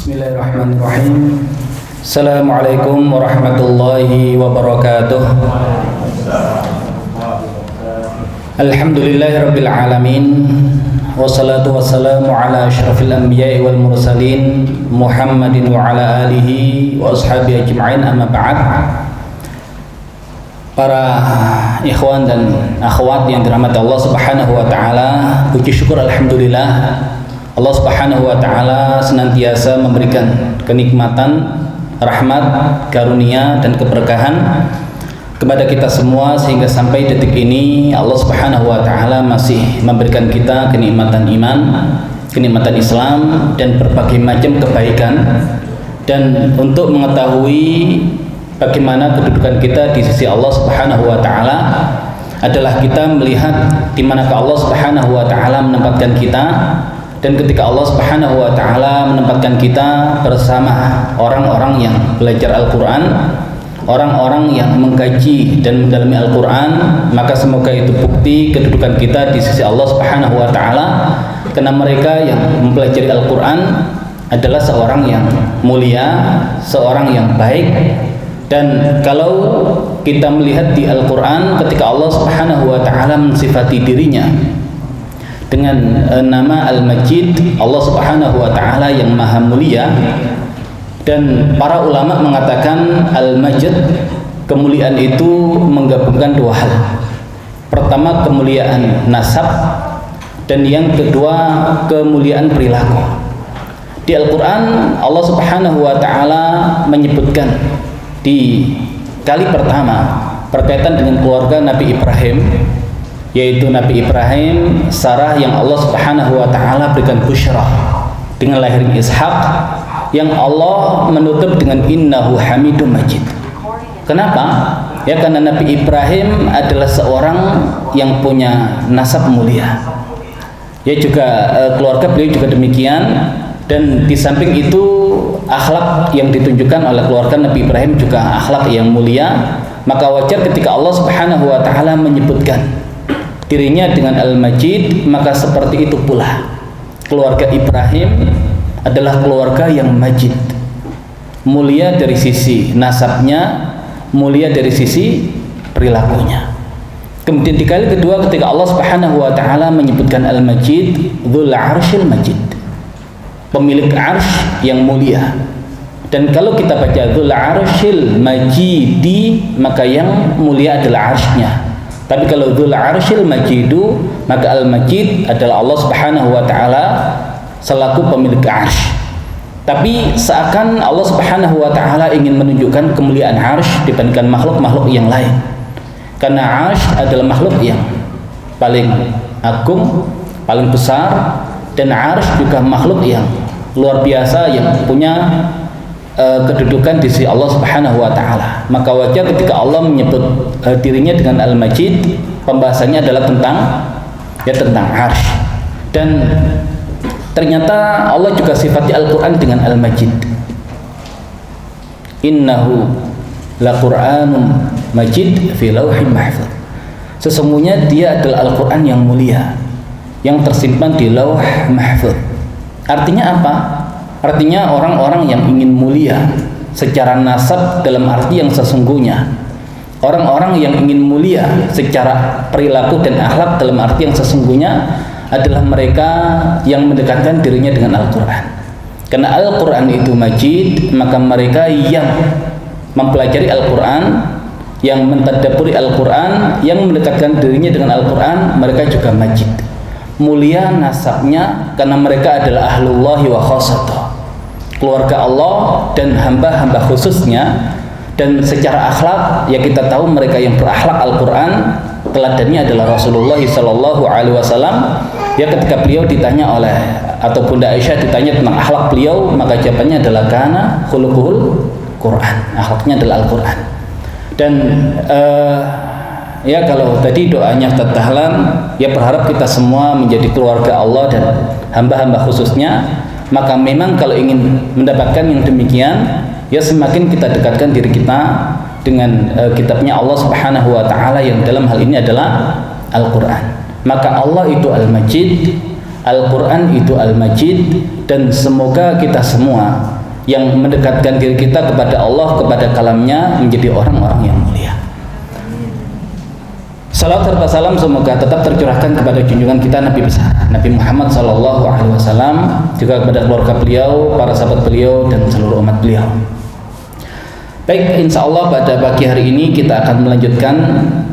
Bismillahirrahmanirrahim. Assalamualaikum warahmatullahi wabarakatuh. Alhamdulillahirabbil alamin. Wassalatu wassalamu ala asyrafil anbiya'i wal mursalin Muhammadin wa ala alihi wa ashabihi ajma'in, amma ba'd. Para ikhwan dan akhwat yang dirahmati Allah Subhanahu wa taala, puji syukur alhamdulillah Allah Subhanahu wa taala senantiasa memberikan kenikmatan, rahmat, karunia dan keberkahan kepada kita semua sehingga sampai detik ini Allah Subhanahu wa taala masih memberikan kita kenikmatan iman, kenikmatan Islam dan berbagai macam kebaikan. Dan untuk mengetahui bagaimana kedudukan kita di sisi Allah Subhanahu wa taala adalah kita melihat di manakah Allah Subhanahu wa taala menempatkan kita. Dan ketika Allah Subhanahu wa taala menempatkan kita bersama orang-orang yang belajar Al-Qur'an, orang-orang yang mengkaji dan mendalami Al-Qur'an, maka semoga itu bukti kedudukan kita di sisi Allah Subhanahu wa taala, karena mereka yang mempelajari Al-Qur'an adalah seorang yang mulia, seorang yang baik. Dan kalau kita melihat di Al-Qur'an, ketika Allah Subhanahu wa taala mensifati dirinya dengan nama Al-Majid, Allah Subhanahu wa taala yang maha mulia, dan para ulama mengatakan Al-Majid, kemuliaan itu menggabungkan dua hal. Pertama, kemuliaan nasab, dan yang kedua, kemuliaan perilaku. Di Al-Qur'an Allah Subhanahu wa taala menyebutkan di kali pertama berkaitan dengan keluarga Nabi Ibrahim, yaitu Nabi Ibrahim, Sarah yang Allah Subhanahu wa taala berikan busyra dengan lahirnya Ishak, yang Allah menutup dengan innahu hamidum majid. Kenapa? Ya, karena Nabi Ibrahim adalah seorang yang punya nasab mulia. Ya, juga keluarga beliau juga demikian. Dan di samping itu akhlak yang ditunjukkan oleh keluarga Nabi Ibrahim juga akhlak yang mulia. Maka wajar ketika Allah Subhanahu wa taala menyebutkan dirinya dengan Al-Majid, maka seperti itu pula keluarga Ibrahim adalah keluarga yang majid, mulia dari sisi nasabnya, mulia dari sisi perilakunya. Kemudian di kali kedua ketika Allah Subhanahu wa taala menyebutkan Al-Majid, Dzul Arsyil Majid, pemilik arsy yang mulia. Dan kalau kita baca Dzul Arsyil Majidi, maka yang mulia adalah arsy-Nya. Tapi kalau Dzul Arsyil Majidu, maka Al-Majid adalah Allah Subhanahu wa taala selaku pemilik arsy. Tapi seakan Allah Subhanahu wa taala ingin menunjukkan kemuliaan arsy dibandingkan makhluk-makhluk yang lain. Karena arsy adalah makhluk yang paling agung, paling besar, dan arsy juga makhluk yang luar biasa yang punya kedudukan di sisi Allah Subhanahu wa taala. Maka wajar ketika Allah menyebut dirinya dengan Al-Majid, pembahasannya adalah tentang arsy. Dan ternyata Allah juga sifati Al-Qur'an dengan Al-Majid. Innahu laqur'anun majid fi lauhin mahfuz. Sesungguhnya dia adalah Al-Qur'an yang mulia, yang tersimpan di lauh mahfuz. Artinya apa? Artinya orang-orang yang ingin mulia secara nasab dalam arti yang sesungguhnya, orang-orang yang ingin mulia secara perilaku dan akhlak dalam arti yang sesungguhnya adalah mereka yang mendekatkan dirinya dengan Al-Quran. Karena Al-Quran itu majid, maka mereka yang mempelajari Al-Quran, yang mentadabburi Al-Quran, yang mendekatkan dirinya dengan Al-Quran, mereka juga majid, mulia nasabnya, karena mereka adalah ahlullahi wa khassatuh, keluarga Allah dan hamba-hamba khususnya. Dan secara akhlak, ya kita tahu mereka yang berakhlak Al-Quran, teladannya adalah Rasulullah Sallallahu Alaihi Wasallam. Ya, ketika beliau ditanya oleh, atau Bunda Aisyah ditanya tentang akhlak beliau, maka jawabannya adalah kana khuluquhul Quran, akhlaknya adalah Al-Quran. Dan ya kalau tadi doanya Tahlan, ya berharap kita semua menjadi keluarga Allah dan hamba-hamba khususnya. Maka memang kalau ingin mendapatkan yang demikian, ya semakin kita dekatkan diri kita dengan kitabnya Allah Subhanahu wa taala yang dalam hal ini adalah Al-Qur'an. Maka Allah itu Al-Majid, Al-Qur'an itu Al-Majid, dan semoga kita semua yang mendekatkan diri kita kepada Allah, kepada kalamnya, menjadi orang-orang yang mulia. Salawat serta salam semoga tetap tercurahkan kepada junjungan kita Nabi besar Nabi Muhammad SAW, juga kepada keluarga beliau, para sahabat beliau, dan seluruh umat beliau. Baik, insya Allah pada pagi hari ini kita akan melanjutkan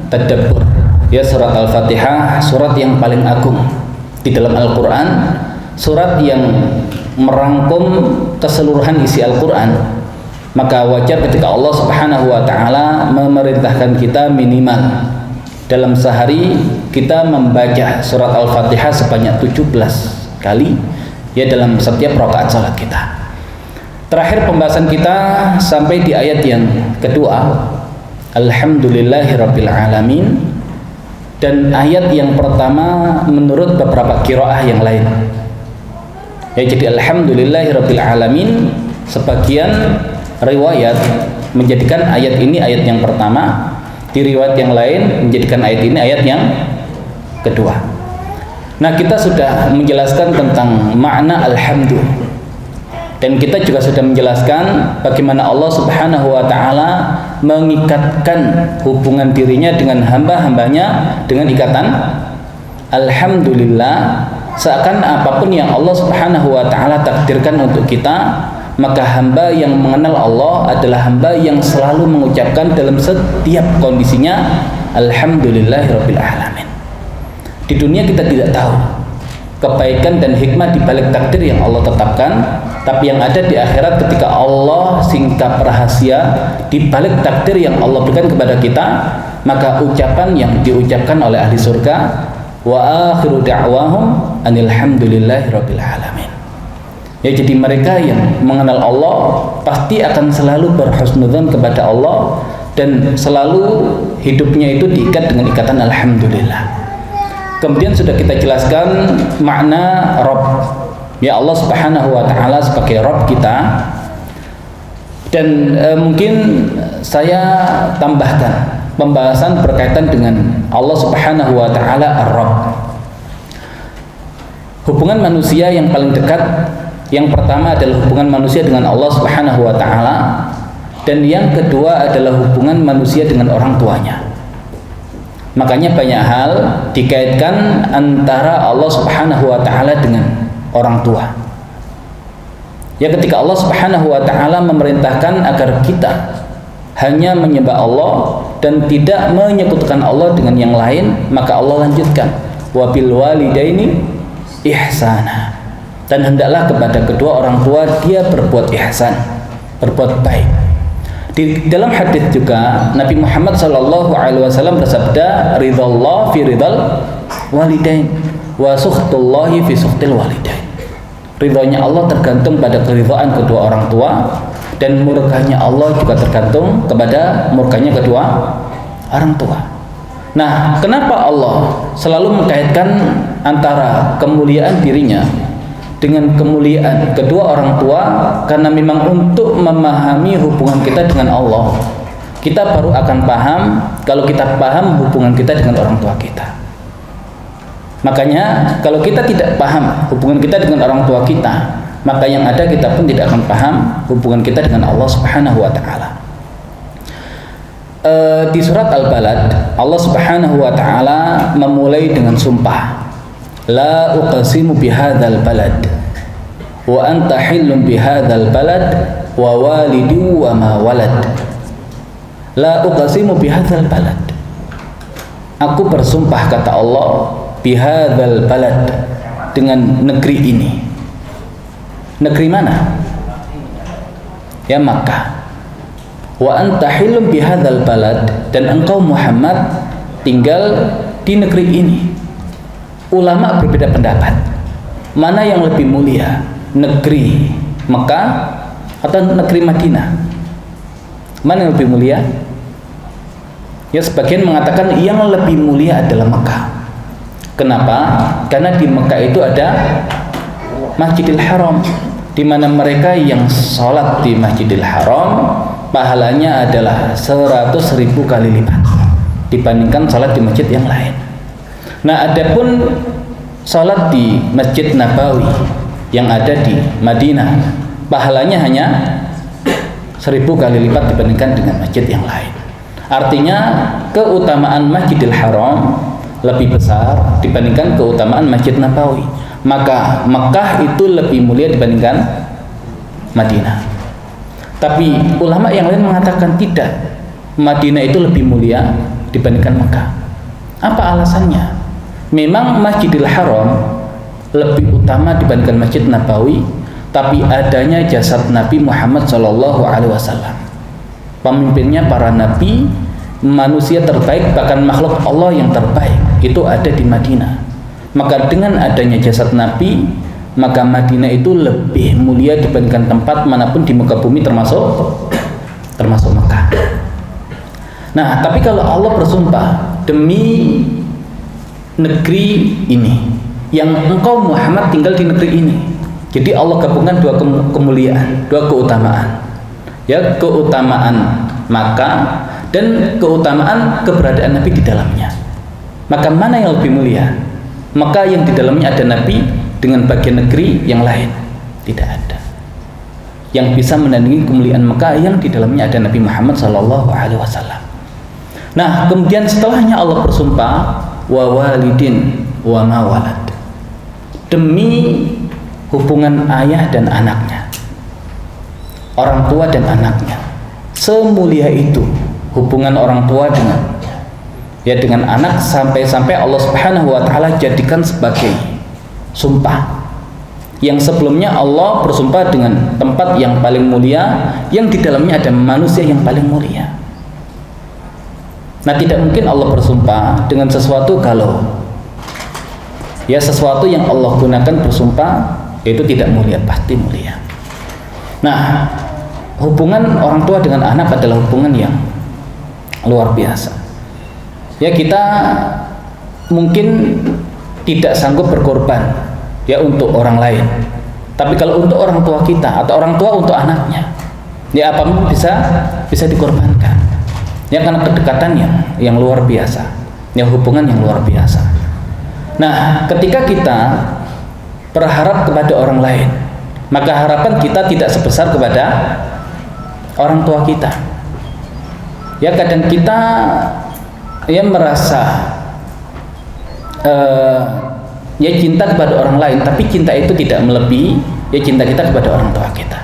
tadabbur ya surat Al-Fatihah, surat yang paling agung di dalam Al-Quran, surat yang merangkum keseluruhan isi Al-Quran. Maka wajar ketika Allah Subhanahu wa Ta'ala memerintahkan kita minimal dalam sehari kita membaca surat Al-Fatihah sebanyak 17 kali ya dalam setiap rakaat salat kita. Terakhir pembahasan kita sampai di ayat yang kedua, Alhamdulillahirabbil alamin, dan ayat yang pertama menurut beberapa qiraah yang lain. Ya, jadi Alhamdulillahirabbil alamin, sebagian riwayat menjadikan ayat ini ayat yang pertama, di riwayat yang lain menjadikan ayat ini ayat yang kedua. Nah, kita sudah menjelaskan tentang makna alhamdulillah, dan kita juga sudah menjelaskan bagaimana Allah Subhanahu wa Ta'ala mengikatkan hubungan dirinya dengan hamba-hambanya dengan ikatan alhamdulillah, seakan apapun yang Allah Subhanahu wa Ta'ala takdirkan untuk kita, maka hamba yang mengenal Allah adalah hamba yang selalu mengucapkan dalam setiap kondisinya alhamdulillahirabbil alamin. Di dunia kita tidak tahu kebaikan dan hikmah di balik takdir yang Allah tetapkan, tapi yang ada di akhirat ketika Allah singkap rahasia di balik takdir yang Allah berikan kepada kita, maka ucapan yang diucapkan oleh ahli surga, wa akhiru da'wahum anilhamdulillahirabbil alamin. Ya, jadi mereka yang mengenal Allah pasti akan selalu berhusnudzon kepada Allah dan selalu hidupnya itu diikat dengan ikatan alhamdulillah. Kemudian sudah kita jelaskan makna Rabb, ya Allah Subhanahu wa Ta'ala sebagai Rabb kita. Dan mungkin saya tambahkan pembahasan berkaitan dengan Allah Subhanahu wa Ta'ala Ar-Rabb. Hubungan manusia yang paling dekat, yang pertama adalah hubungan manusia dengan Allah Subhanahu wa Ta'ala, dan yang kedua adalah hubungan manusia dengan orang tuanya. Makanya banyak hal dikaitkan antara Allah Subhanahu wa Ta'ala dengan orang tua. Ya, ketika Allah Subhanahu wa Ta'ala memerintahkan agar kita hanya menyembah Allah dan tidak menyekutukan Allah dengan yang lain, maka Allah lanjutkan wa bil walidaini ihsana, dan hendaklah kepada kedua orang tua dia berbuat ihsan, berbuat baik. Di dalam hadis juga Nabi Muhammad SAW bersabda, ridallah fi ridal walidain wa sukhtullahi fi sukhtil walidain. Ridhonya Allah tergantung pada keridhaan kedua orang tua, dan murkanya Allah juga tergantung kepada murkanya kedua orang tua. Nah, kenapa Allah selalu mengkaitkan antara kemuliaan dirinya dengan kemuliaan kedua orang tua? Karena memang untuk memahami hubungan kita dengan Allah, kita baru akan paham kalau kita paham hubungan kita dengan orang tua kita. Makanya kalau kita tidak paham hubungan kita dengan orang tua kita, maka yang ada kita pun tidak akan paham hubungan kita dengan Allah Subhanahu wa Ta'ala. Di surat Al-Balad Allah Subhanahu wa Ta'ala memulai dengan sumpah, la uqsimu bihadzal balad wa anta hillum bihadzal balad wa walidi wa ma walad. La uqsimu bihadzal balad, aku bersumpah kata Allah, bihadzal balad, dengan negeri ini. Negeri mana? Ya, Makkah. Wa anta hillum bihadzal balad, dan engkau Muhammad tinggal di negeri ini. Ulama berbeda pendapat, mana yang lebih mulia, negeri Mekah atau negeri Madinah? Mana yang lebih mulia? Ya, sebagian mengatakan yang lebih mulia adalah Mekah. Kenapa? Karena di Mekah itu ada Masjidil Haram, di mana mereka yang sholat di Masjidil Haram pahalanya adalah 100.000 kali lipat dibandingkan sholat di masjid yang lain. Nah, adapun sholat di Masjid Nabawi yang ada di Madinah pahalanya hanya 1000 kali lipat dibandingkan dengan masjid yang lain. Artinya keutamaan Masjidil Haram lebih besar dibandingkan keutamaan Masjid Nabawi. Maka Mekah itu lebih mulia dibandingkan Madinah. Tapi ulama yang lain mengatakan tidak, Madinah itu lebih mulia dibandingkan Mekah. Apa alasannya? Memang Masjidil Haram lebih utama dibandingkan Masjid Nabawi, tapi adanya jasad Nabi Muhammad SAW, pemimpinnya para nabi, manusia terbaik, bahkan makhluk Allah yang terbaik itu ada di Madinah. Maka dengan adanya jasad Nabi, maka Madinah itu lebih mulia dibandingkan tempat manapun di muka bumi, termasuk Mekah. Nah, tapi kalau Allah bersumpah demi negeri ini, yang engkau Muhammad tinggal di negeri ini, jadi Allah gabungkan dua kemuliaan, dua keutamaan, ya, keutamaan Makkah dan keutamaan keberadaan Nabi di dalamnya. Maka mana yang lebih mulia? Maka yang di dalamnya ada Nabi dengan bagian negeri yang lain tidak ada yang bisa menandingi kemuliaan Mekah yang di dalamnya ada Nabi Muhammad SAW. Nah, kemudian setelahnya Allah bersumpah wa walidin wa ma walad, demi hubungan ayah dan anaknya, orang tua dan anaknya. Semulia itu hubungan orang tua dengan anak, sampai Allah Subhanahu wa taala jadikan sebagai sumpah. Yang sebelumnya Allah bersumpah dengan tempat yang paling mulia, yang di dalamnya ada manusia yang paling mulia. Nah, tidak mungkin Allah bersumpah dengan sesuatu kalau sesuatu yang Allah gunakan bersumpah itu tidak mulia, pasti mulia. Nah, hubungan orang tua dengan anak adalah hubungan yang luar biasa. Ya, kita mungkin tidak sanggup berkorban untuk orang lain. Tapi kalau untuk orang tua kita atau orang tua untuk anaknya, apapun bisa dikorbankan. Karena kedekatan yang luar biasa, hubungan yang luar biasa. Nah, ketika kita berharap kepada orang lain, maka harapan kita tidak sebesar kepada orang tua kita. Kadang kita merasa cinta kepada orang lain, tapi cinta itu tidak melebihi cinta kita kepada orang tua kita.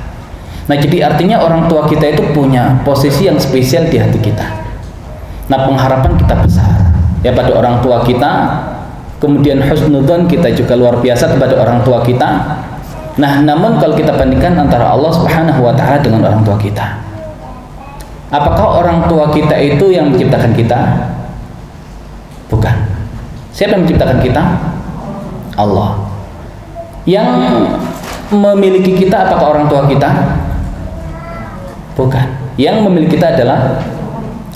Nah, jadi artinya orang tua kita itu punya posisi yang spesial di hati kita. Nah, pengharapan kita besar pada orang tua kita. Kemudian husnudzon kita juga luar biasa kepada orang tua kita. Nah, namun kalau kita bandingkan antara Allah Subhanahu wa taala dengan orang tua kita, apakah orang tua kita itu yang menciptakan kita? Bukan. Siapa yang menciptakan kita? Allah. Yang memiliki kita apakah orang tua kita? Bukan. Yang memiliki kita adalah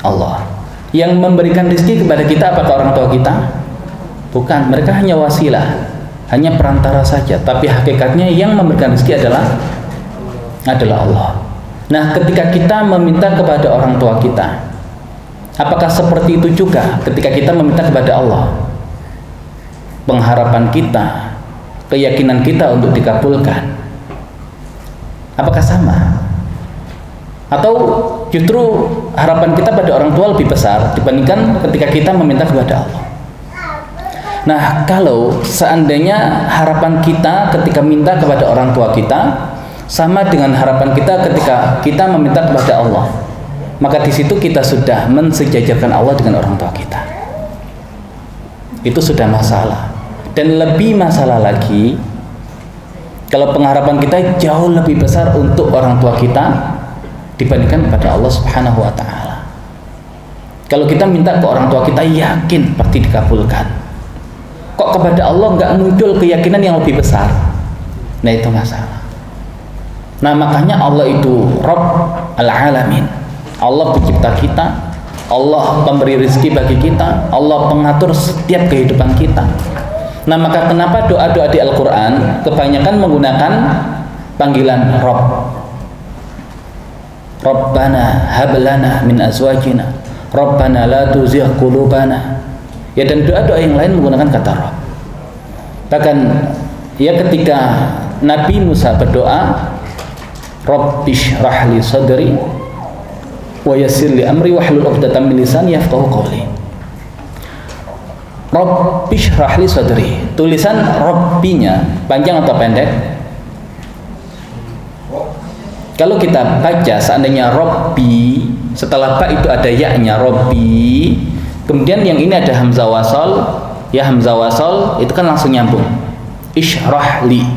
Allah. Yang memberikan rezeki kepada kita apakah orang tua kita? Bukan. Mereka hanya wasilah, hanya perantara saja, tapi hakikatnya yang memberikan rezeki adalah Allah. Nah, ketika kita meminta kepada orang tua kita, apakah seperti itu juga ketika kita meminta kepada Allah? Pengharapan kita, keyakinan kita untuk dikabulkan, apakah sama? Atau justru harapan kita pada orang tua lebih besar dibandingkan ketika kita meminta kepada Allah? Nah, kalau seandainya harapan kita ketika minta kepada orang tua kita sama dengan harapan kita ketika kita meminta kepada Allah, maka di situ kita sudah mensejajarkan Allah dengan orang tua kita. Itu sudah masalah. Dan lebih masalah lagi kalau pengharapan kita jauh lebih besar untuk orang tua kita dibandingkan kepada Allah Subhanahu wa taala. Kalau kita minta ke orang tua kita yakin pasti dikabulkan, kok kepada Allah nggak muncul keyakinan yang lebih besar? Nah, itu masalah. Nah, makanya Allah itu Rabb al-Alamin. Allah pencipta kita, Allah pemberi rezeki bagi kita, Allah pengatur setiap kehidupan kita. Nah, maka kenapa doa-doa di Al-Quran kebanyakan menggunakan panggilan Rabb? Rabbana hablana min azwajina, Rabbana la tuzigh qulubana. Dan doa-doa yang lain menggunakan kata Rabb. Bahkan ketika Nabi Musa berdoa, Rabbish rahli sadri wa yassir li amri wahlul 'uqdatam min lisani yafqahu qawli. Rabbish rahli sadri. Tulisan Rabbinya panjang atau pendek? Kalau kita baca seandainya Rabbi, setelah ba itu ada ya-nya Rabbi, kemudian yang ini ada hamzah wasal, ya hamzah wasal itu kan langsung nyambung. Ishrahli.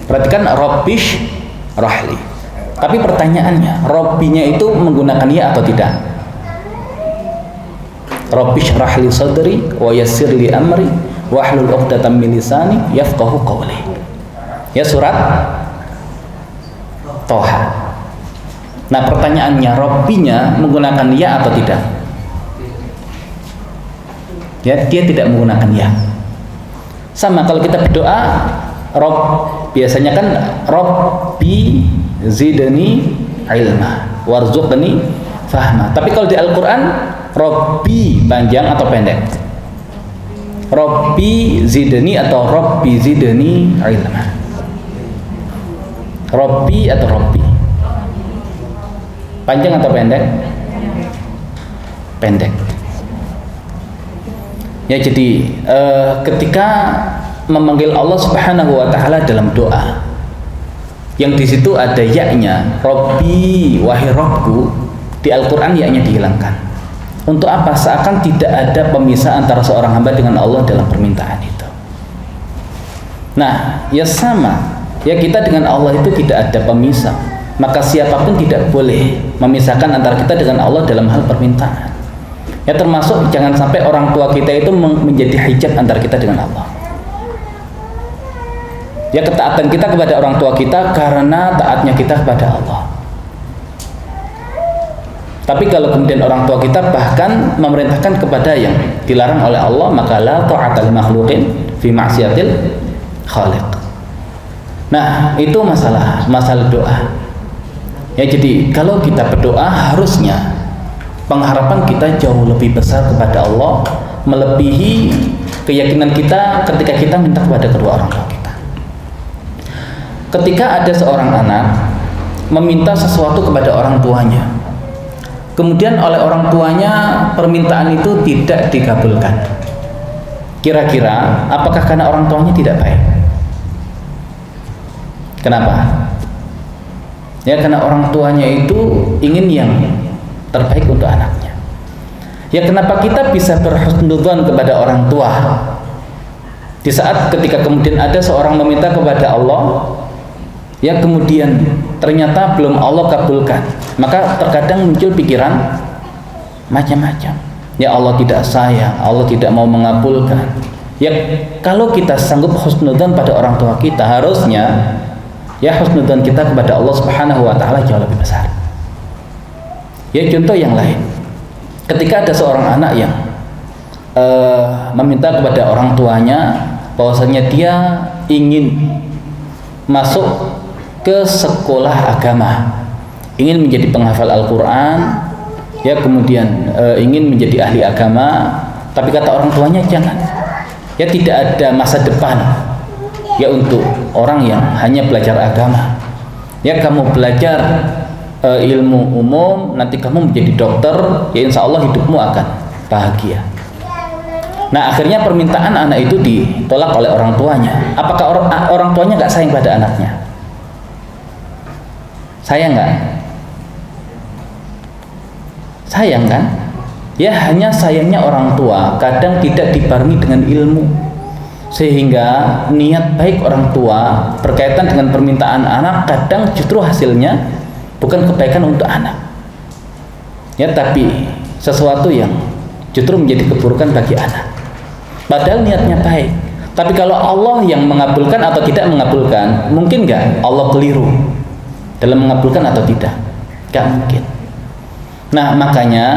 Perhatikan Rabbish rahli. Tapi pertanyaannya, Rabbinya itu menggunakan ya atau tidak? Rabbish rahli sadri wa yassir li amri wahlul 'uqdatam min lisani yafqahu qawli. Ya surat Toha. Nah pertanyaannya, Rabbinya menggunakan ya atau tidak? Ya, dia tidak menggunakan ya. Sama kalau kita berdoa, Rob biasanya kan Rabbi zidni ilma warzuqni fahma. Tapi kalau di Al-Quran, Rabbi panjang atau pendek? Rabbi zidni atau Rabbi zidni ilma? Rabbi atau Rabbi? Panjang atau pendek? Pendek. Ya, jadi ketika memanggil Allah Subhanahu wa taala dalam doa, yang di situ ada ya-nya, Rabbi, wahai Rabbku, di Al-Qur'an ya-nya dihilangkan. Untuk apa? Seakan tidak ada pemisah antara seorang hamba dengan Allah dalam permintaan itu. Nah, ya sama. Ya, kita dengan Allah itu tidak ada pemisah. Maka siapapun tidak boleh memisahkan antara kita dengan Allah dalam hal permintaan. Ya, termasuk jangan sampai orang tua kita itu menjadi hijab antara kita dengan Allah. Ya, ketaatan kita kepada orang tua kita karena taatnya kita kepada Allah. Tapi kalau kemudian orang tua kita bahkan memerintahkan kepada yang dilarang oleh Allah, maka la ta'ata li makhluqin fi ma'siyatil khaliq. Nah, itu masalah doa. Ya, jadi kalau kita berdoa harusnya pengharapan kita jauh lebih besar kepada Allah, melebihi keyakinan kita ketika kita minta kepada kedua orang tua kita. Ketika ada seorang anak meminta sesuatu kepada orang tuanya, kemudian oleh orang tuanya permintaan itu tidak dikabulkan, kira-kira apakah karena orang tuanya tidak baik? Kenapa? Ya, karena orang tuanya itu ingin yang terbaik untuk anaknya. Ya, kenapa kita bisa berhusnudzon kepada orang tua di saat ketika kemudian ada seorang meminta kepada Allah, ya kemudian ternyata belum Allah kabulkan, maka terkadang muncul pikiran macam-macam. Ya, Allah tidak sayang, Allah tidak mau mengabulkan. Ya, kalau kita sanggup husnudzon pada orang tua kita, harusnya ya husnudzon kita kepada Allah Subhanahu wa taala jauh lebih besar. Ya, contoh yang lain, ketika ada seorang anak yang meminta kepada orang tuanya bahwasanya dia ingin masuk ke sekolah agama, ingin menjadi penghafal Al-Quran, ya kemudian ingin menjadi ahli agama, tapi kata orang tuanya jangan, ya tidak ada masa depan ya untuk orang yang hanya belajar agama. Ya, kamu belajar ilmu umum, nanti kamu menjadi dokter, ya insya Allah hidupmu akan bahagia. Nah, akhirnya permintaan anak itu ditolak oleh orang tuanya. Apakah orang tuanya nggak sayang pada anaknya? Sayang nggak? Sayang kan? Ya, hanya sayangnya orang tua kadang tidak dibarengi dengan ilmu, sehingga niat baik orang tua berkaitan dengan permintaan anak kadang justru hasilnya bukan kebaikan untuk anak, ya, tapi sesuatu yang justru menjadi keburukan bagi anak. Padahal niatnya baik, tapi kalau Allah yang mengabulkan atau tidak mengabulkan, mungkin nggak Allah keliru dalam mengabulkan atau tidak? Nggak mungkin. Nah, makanya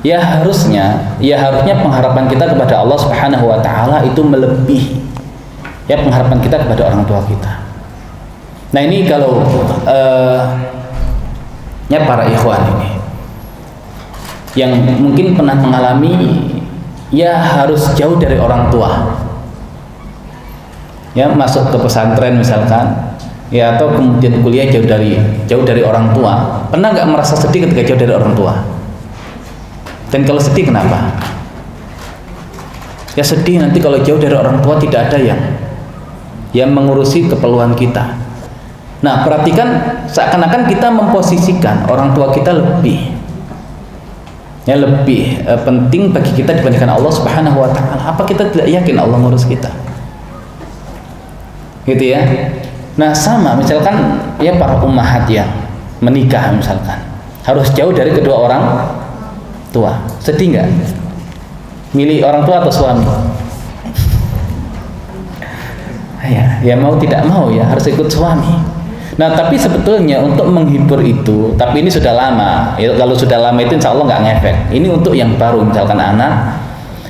ya harusnya pengharapan kita kepada Allah Subhanahu wa taala itu melebihi ya pengharapan kita kepada orang tua kita. Nah, ini kalau ya para ikhwan ini yang mungkin pernah mengalami ya harus jauh dari orang tua, ya masuk ke pesantren misalkan, ya atau kemudian kuliah jauh dari orang tua, pernah nggak merasa sedih ketika jauh dari orang tua? Dan kalau sedih kenapa? Ya sedih nanti kalau jauh dari orang tua tidak ada yang mengurusi keperluan kita. Nah, perhatikan, seakan-akan kita memposisikan orang tua kita lebih penting bagi kita dibandingkan Allah Subhanahu wa taala. Apa kita tidak yakin Allah ngurus kita? Gitu ya. Nah, sama misalkan ya para ummahat yang menikah misalkan harus jauh dari kedua orang tua. Sedih nggak? Milih orang tua atau suami? Ya mau tidak mau ya harus ikut suami. Nah, tapi sebetulnya untuk menghibur itu, tapi ini sudah lama. Ya, kalau sudah lama itu insya Allah nggak ngefek. Ini untuk yang baru, misalkan anak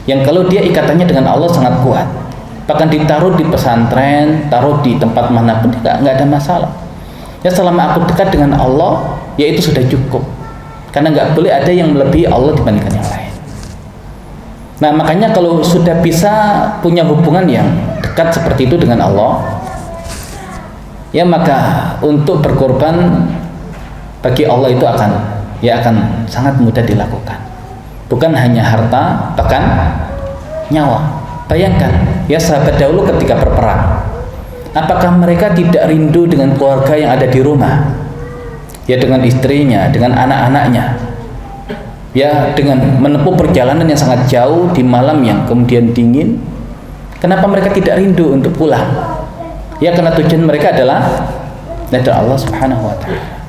yang kalau dia ikatannya dengan Allah sangat kuat, bahkan ditaruh di pesantren, taruh di tempat manapun nggak ada masalah. Ya selama aku dekat dengan Allah, ya itu sudah cukup. Karena nggak boleh ada yang melebihi Allah dibandingkan yang lain. Nah, makanya kalau sudah bisa punya hubungan yang dekat seperti itu dengan Allah, ya maka untuk berkorban bagi Allah itu akan sangat mudah dilakukan. Bukan hanya harta, bahkan nyawa. Bayangkan, ya sahabat dahulu ketika berperang, apakah mereka tidak rindu dengan keluarga yang ada di rumah? Ya dengan istrinya, dengan anak-anaknya. Ya dengan menempuh perjalanan yang sangat jauh di malam yang kemudian dingin. Kenapa mereka tidak rindu untuk pulang? Ya karena tujuan mereka adalah Allah Subhanahu wa taala.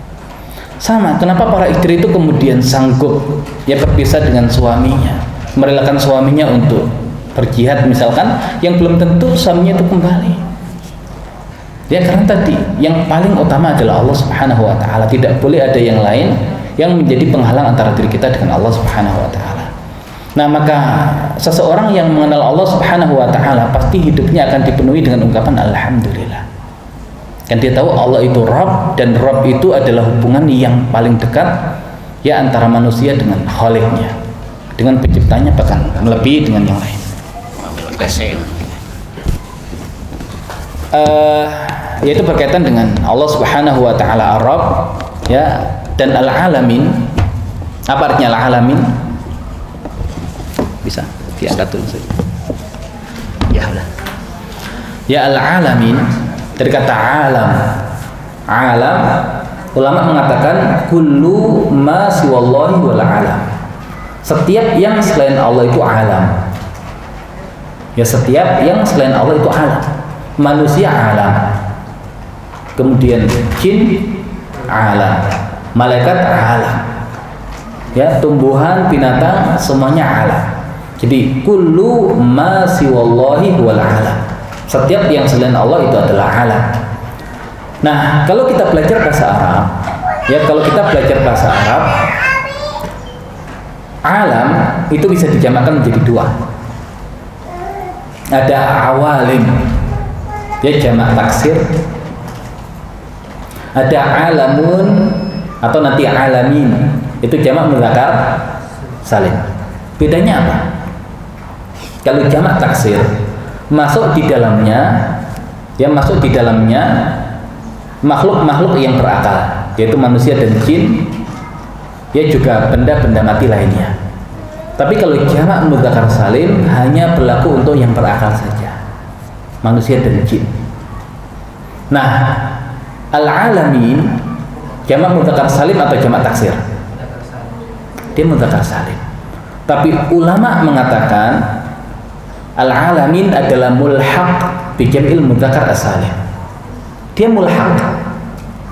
Sama, kenapa para istri itu kemudian sanggup ya berpisah dengan suaminya, merelakan suaminya untuk berjihad misalkan, yang belum tentu suaminya itu kembali. Ya karena tadi yang paling utama adalah Allah Subhanahu wa taala. Tidak boleh ada yang lain yang menjadi penghalang antara diri kita dengan Allah Subhanahu wa taala. Nah, maka seseorang yang mengenal Allah Subhanahu wa taala pasti hidupnya akan dipenuhi dengan ungkapan alhamdulillah. Dan dia tahu Allah itu Rabb, dan Rabb itu adalah hubungan yang paling dekat ya antara manusia dengan Khaliqnya, dengan penciptanya, bahkan melebihi dengan yang lain. Yaitu berkaitan dengan Allah Subhanahu wa taala Ar-Rabb ya, dan Al-Alamin. Apa artinya Al-Alamin? Bisa diangkat dulu saja. Ya udah. Ya Al-Alamin dari kata alam. Alam, ulama mengatakan kullu ma siwallahi wal alam. Setiap yang selain Allah itu alam. Ya setiap yang selain Allah itu alam. Manusia alam. Kemudian jin alam. Malaikat alam. Ya, tumbuhan, binatang semuanya alam. Jadi kullu ma siwallahi wal alam. Setiap yang selain Allah itu adalah alam. Nah, kalau kita belajar bahasa Arab, ya kalau kita belajar bahasa Arab, alam itu bisa dijamakkan menjadi dua. Ada awalim, ya jamak taksir. Ada alamun atau nanti alamin, itu jamak mudzakkar salim. Bedanya apa? Kalau jamak taksir masuk di dalamnya makhluk-makhluk yang berakal, yaitu manusia dan jin, ya juga benda-benda mati lainnya. Tapi kalau jamak mudzakkar salim hanya berlaku untuk yang berakal saja, manusia dan jin. Nah, al-alamin jamak mudzakkar salim atau jamak taksir? Dia mudzakkar salim. Tapi ulama mengatakan al-alamin adalah mulhaq bi jam'il mudzakkar as-salim. Dia mulhaq,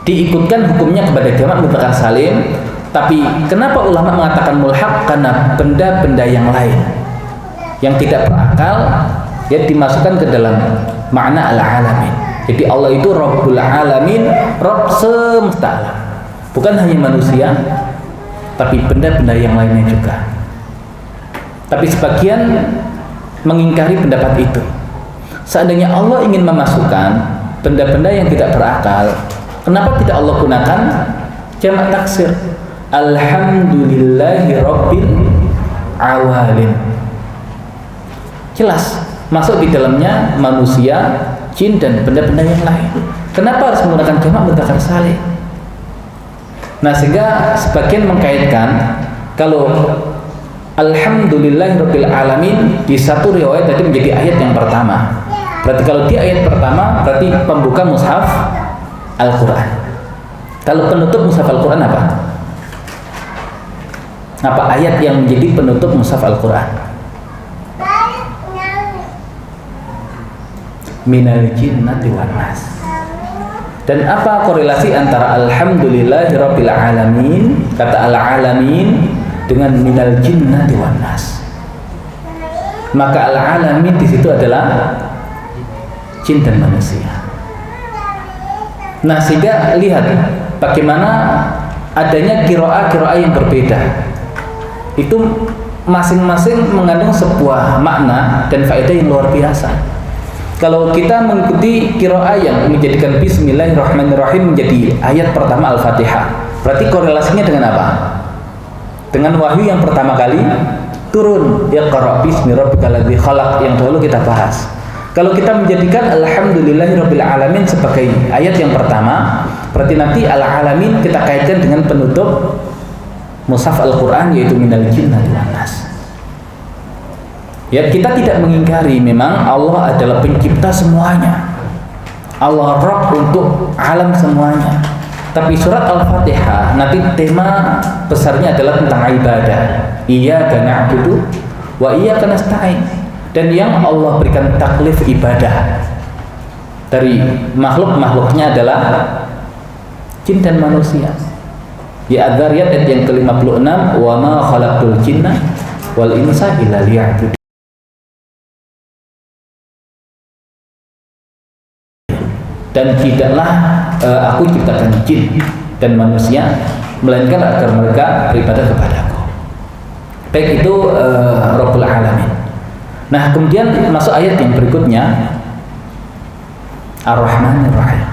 diikutkan hukumnya kepada jamak mudzakkar salim. Tapi kenapa ulama mengatakan mulhaq? Karena benda-benda yang lain yang tidak berakal ya dimasukkan ke dalam makna al-alamin. Jadi Allah itu Rabbul Alamin, Rabb semesta alam. Bukan hanya manusia, tapi benda-benda yang lainnya juga. Tapi sebagian mengingkari pendapat itu. Seandainya Allah ingin memasukkan benda-benda yang tidak berakal, kenapa tidak Allah gunakan jamak taksir? Alhamdulillahi Rabbil Awalin. Jelas masuk di dalamnya manusia, jin dan benda-benda yang lain. Kenapa harus menggunakan jamak mudzakkar salim? Nah, sehingga sebagian mengkaitkan kalau alhamdulillahirabbil alamin di satu riwayat tadi menjadi ayat yang pertama. Berarti kalau di ayat pertama berarti pembuka mushaf Al-Qur'an. Kalau penutup mushaf Al-Qur'an apa? Apa ayat yang menjadi penutup mushaf Al-Qur'an? Minal jinnati wan nas. Dan apa korelasi antara alhamdulillahirabbil alamin, kata al-alamin, dengan minal jinnati wan nas? Maka al-alamin di situ adalah jin dan manusia. Nah, sehingga lihat bagaimana adanya qiraah yang berbeda. Itu masing-masing mengandung sebuah makna dan faedah yang luar biasa. Kalau kita mengikuti qiraah yang menjadikan bismillahirrahmanirrahim menjadi ayat pertama Al-Fatihah, berarti korelasinya dengan apa? Dengan wahyu yang pertama kali turun, Iqra bismi rabbikal ladzi khalaq, yang dahulu kita bahas. Kalau kita menjadikan alhamdulillahirabbil alamin sebagai ayat yang pertama, berarti nanti al-alamin kita kaitkan dengan penutup mushaf Al-Qur'an, yaitu minal jinnati wan nas. Ya, kita tidak mengingkari memang Allah adalah pencipta semuanya. Allah Rabb untuk alam semuanya. Tapi surat Al-Fatihah nanti tema besarnya adalah tentang ibadah. Iyyaka na'budu wa iyyaka nasta'in. Dan yang Allah berikan taklif ibadah dari makhluk-makhluknya adalah jin dan manusia. Ya, Adz-Dzariyat ayat yang ke-56, wa ma khalaqtul jinna wal insa illa liya'budun. Dan tidaklah aku ciptakan jin dan manusia melainkan agar mereka beribadah kepadaku. Baik, itu Rabbul Alamin. Nah, kemudian masuk ayat yang berikutnya, Ar-Rahmanir Rahim.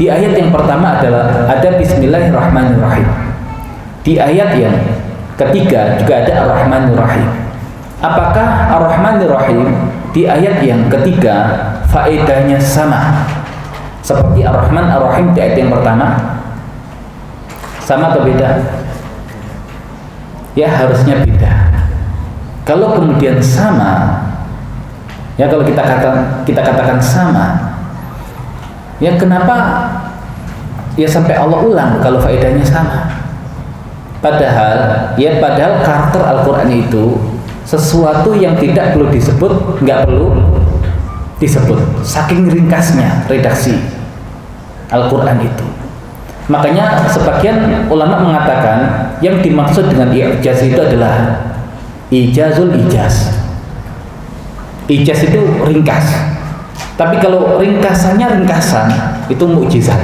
Di ayat yang pertama adalah ada Bismillahirrahmanirrahim. Di ayat yang ketiga juga ada Ar-Rahmanir Rahim. Apakah Ar-Rahmanir Rahim di ayat yang ketiga faedahnya sama seperti Ar-Rahman Ar-Rahim di ayat yang pertama? Sama atau beda? Ya, harusnya beda. Kalau kemudian sama, ya kalau kita katakan sama, ya kenapa ya sampai Allah ulang kalau faedahnya sama? Padahal karakter Al-Quran itu sesuatu yang tidak perlu disebut, nggak perlu disebut, saking ringkasnya redaksi Al-Quran itu. Makanya sebagian ulama mengatakan yang dimaksud dengan ijaz itu adalah ijazul ijaz. Ijaz itu ringkas, tapi kalau ringkasannya ringkasan itu mukjizat.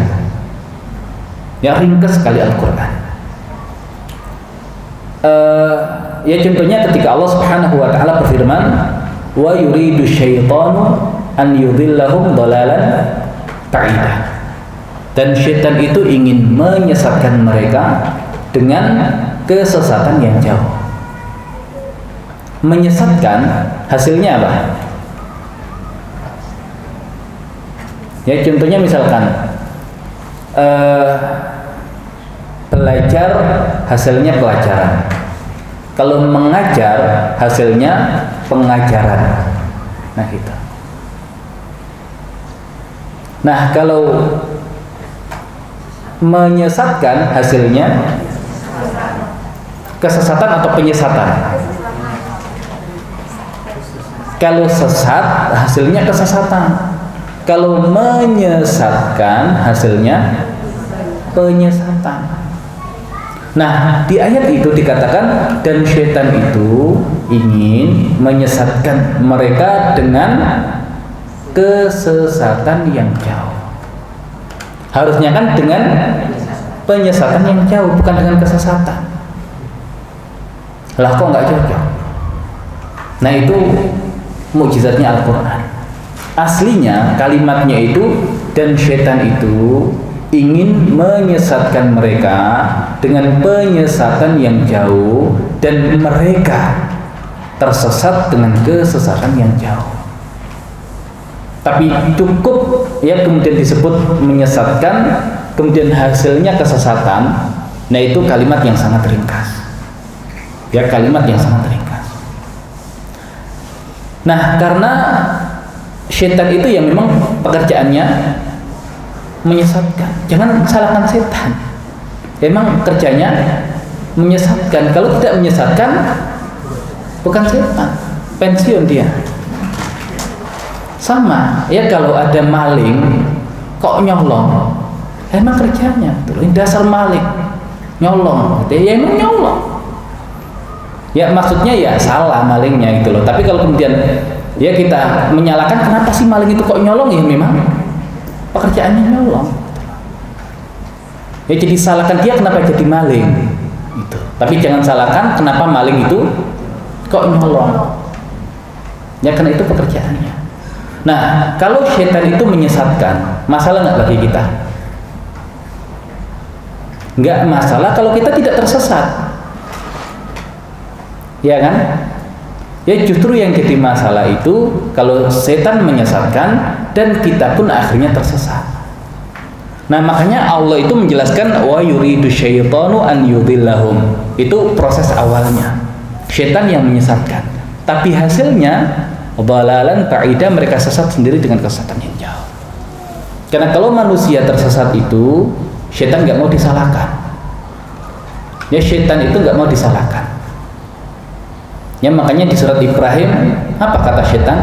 Ya, ringkas sekali Al-Quran. Ya, contohnya ketika Allah Subhanahu wa taala berfirman, wa yuridu syaitanu an yudhillahum dhalalan ba'ida. Dan syaitan itu ingin menyesatkan mereka dengan kesesatan yang jauh. Menyesatkan hasilnya apa? Ya, contohnya misalkan belajar hasilnya pelajaran. Kalau mengajar hasilnya pengajaran. Nah, gitu. Nah, kalau menyesatkan hasilnya kesesatan atau penyesatan. Kalau sesat hasilnya kesesatan. Kalau menyesatkan hasilnya penyesatan. Nah, di ayat itu dikatakan dan syaitan itu ingin menyesatkan mereka dengan kesesatan yang jauh. Harusnya kan dengan penyesatan yang jauh, bukan dengan kesesatan. Lah, kok nggak cocok? Nah, itu mukjizatnya Al-Quran. Aslinya kalimatnya itu dan syaitan itu ingin menyesatkan mereka dengan penyesatan yang jauh dan mereka tersesat dengan kesesatan yang jauh. Tapi cukup ya kemudian disebut menyesatkan, kemudian hasilnya kesesatan, nah itu kalimat yang sangat ringkas. Ya, kalimat yang sangat ringkas. Nah, karena setan itu yang memang pekerjaannya menyesatkan. Jangan salahkan setan. Memang kerjanya menyesatkan. Kalau tidak menyesatkan, bukan setan, pensiun dia. Sama, ya kalau ada maling kok nyolong, emang kerjanya, ini dasar maling, nyolong, ya emang nyolong. Ya maksudnya ya salah malingnya gitu loh. Tapi kalau kemudian ya kita menyalahkan kenapa sih maling itu kok nyolong, ya memang pekerjaannya nyolong. Ya jadi salahkan dia kenapa jadi maling, gitu. Tapi jangan salahkan kenapa maling itu kok nyolong. Ya karena itu pekerjaannya. Nah, kalau setan itu menyesatkan, masalah nggak bagi kita? Nggak masalah kalau kita tidak tersesat, ya kan? Ya justru yang jadi masalah itu kalau setan menyesatkan dan kita pun akhirnya tersesat. Nah makanya Allah itu menjelaskan wa yuridu syaitanu an yudhillahum. Itu proses awalnya, setan yang menyesatkan, tapi hasilnya dhalalan ba'ida, mereka sesat sendiri dengan kesesatan yang jauh. Karena kalau manusia tersesat itu, setan nggak mau disalahkan. Ya setan itu nggak mau disalahkan. Ya makanya di surat Ibrahim apa kata setan?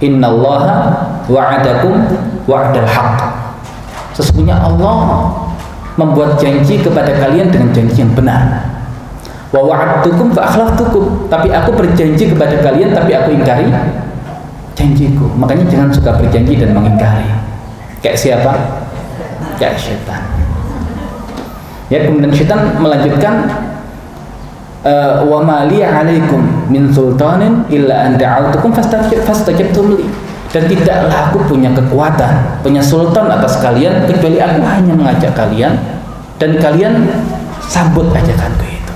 Innallaha wa'adakum wa'dal haqq. Sesungguhnya Allah membuat janji kepada kalian dengan janji yang benar. Wa wa'adtukum fa akhlaftukum, tapi aku berjanji kepada kalian tapi aku ingkari janjiku. Makanya jangan suka berjanji dan mengingkari. Kayak siapa? Kayak setan. Ya kemudian setan melanjutkan wa ma li 'alaikum min sultanin illa an da'awtukum fastajabtum li. Dan tidaklah aku punya kekuatan, punya sultan atas kalian kecuali aku hanya mengajak kalian dan kalian sambut ajakanku itu.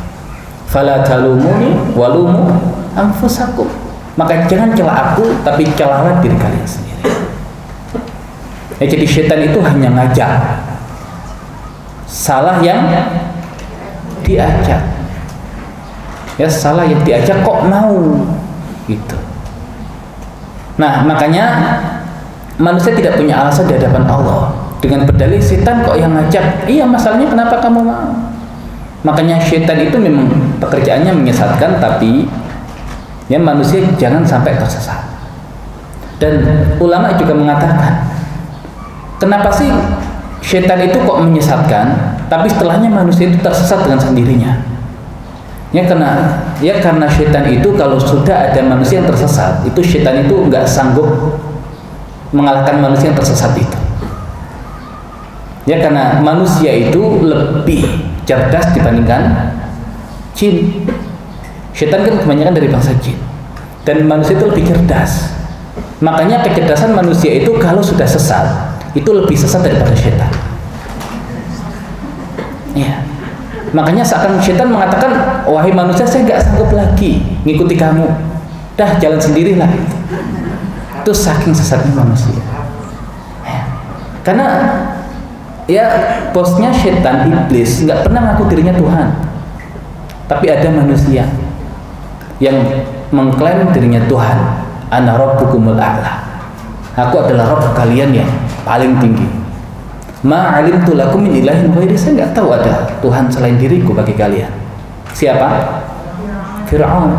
Fala talumuni walumu anfusakum. Maka jangan celah aku, tapi celahlah diri kalian sendiri. Ya, jadi setan itu hanya ngajak, salah yang diajak. Ya salah yang diajak kok mau gitu. Nah makanya manusia tidak punya alasan di hadapan Allah dengan berdalih setan kok yang ngajak. Iya masalahnya kenapa kamu mau? Makanya setan itu memang pekerjaannya menyesatkan, tapi ya manusia jangan sampai tersesat. Dan ulama juga mengatakan, kenapa sih setan itu kok menyesatkan, tapi setelahnya manusia itu tersesat dengan sendirinya? Ya karena setan itu kalau sudah ada manusia yang tersesat, itu setan itu nggak sanggup mengalahkan manusia yang tersesat itu. Ya karena manusia itu lebih cerdas dibandingkan jin. Setan kan kebanyakan dari bangsa jin, dan manusia itu lebih cerdas. Makanya kecerdasan manusia itu kalau sudah sesat itu lebih sesat daripada setan. Ya. Makanya seakan setan mengatakan, wahai manusia saya nggak sanggup lagi ngikuti kamu, dah jalan sendirilah. Itu saking sesatnya manusia. Ya. Karena ya bosnya setan, iblis, nggak pernah mengaku dirinya Tuhan, tapi ada manusia yang mengklaim dirinya Tuhan. Ana rabbukumul a'la, aku adalah Rabb kalian yang paling tinggi. Ma alimtu lakum min ilahin ghairi, saya nggak tahu ada Tuhan selain diriku bagi kalian. Siapa? Fir'aun.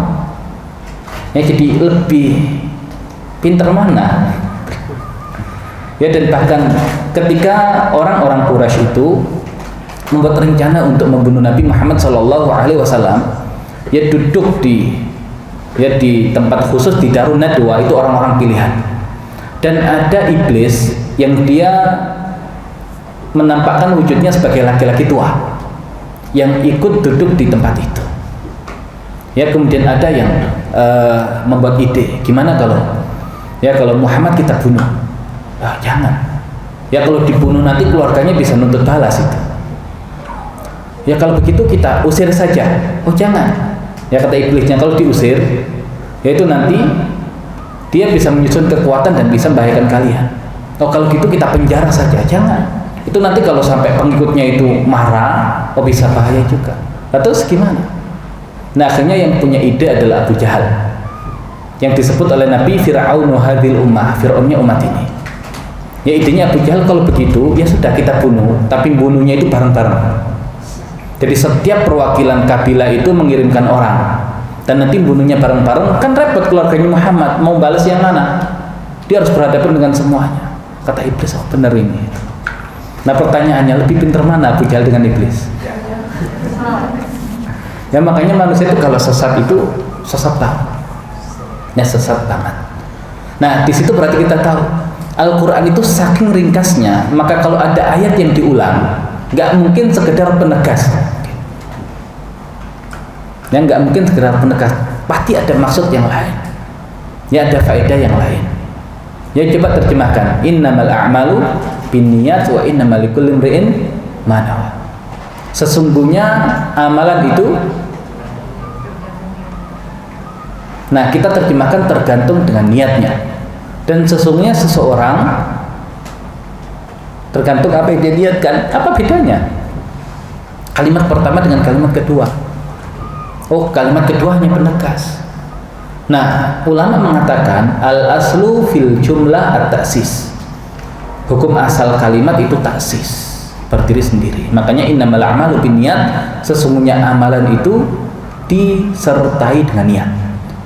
Ya jadi lebih pintar mana? Ya dan bahkan ketika orang-orang Quraisy itu membuat rencana untuk membunuh Nabi Muhammad SAW, ya duduk di tempat khusus di Darun Nadwa, itu orang-orang pilihan. Dan ada iblis yang dia menampakkan wujudnya sebagai laki-laki tua yang ikut duduk di tempat itu. Ya kemudian ada yang membuat ide, gimana kalau Muhammad kita bunuh? Jangan. Ya kalau dibunuh nanti keluarganya bisa nuntut balas itu. Ya kalau begitu kita usir saja. Oh jangan. Ya kata iblisnya, kalau diusir, yaitu nanti dia bisa menyusun kekuatan dan bisa membahayakan kalian. Oh kalau gitu kita penjara saja, jangan. Itu nanti kalau sampai pengikutnya itu marah, oh bisa bahaya juga. Terus gimana? Nah akhirnya yang punya ide adalah Abu Jahal, yang disebut oleh Nabi Fir'aunu hadhil ummah, Fir'aunnya umat ini. Ya idenya Abu Jahal kalau begitu, ya sudah kita bunuh, tapi bunuhnya itu bareng-bareng. Jadi setiap perwakilan kabilah itu mengirimkan orang, dan nanti bunuhnya bareng-bareng, kan repot keluarganya Muhammad, mau balas yang mana? Dia harus berhadapan dengan semuanya. Kata iblis, oh benar ini. Nah pertanyaannya, lebih pintar mana Abu Jahal dengan iblis? Ya makanya manusia itu kalau sesat itu sesat banget. Ya sesat banget. Nah di situ berarti kita tahu Al-Quran itu saking ringkasnya, maka kalau ada ayat yang diulang, nggak mungkin sekedar penegas. Ya nggak mungkin sekedar penegas, pasti ada maksud yang lain. Ya ada faedah yang lain. Ya coba terjemahkan, innamal a'malu binniyat wa innamal likulli imri'in ma nawa. Sesungguhnya amalan itu, nah kita terjemahkan tergantung dengan niatnya. Dan sesungguhnya seseorang tergantung apa yang dia niatkan. Apa bedanya kalimat pertama dengan kalimat kedua? Oh kalimat kedua hanya penegas. Nah, ulama mengatakan al-aslu fil jumlah at-taksis. Hukum asal kalimat itu taksis, berdiri sendiri. Makanya innamal a'malu binniyat, sesungguhnya amalan itu disertai dengan niat.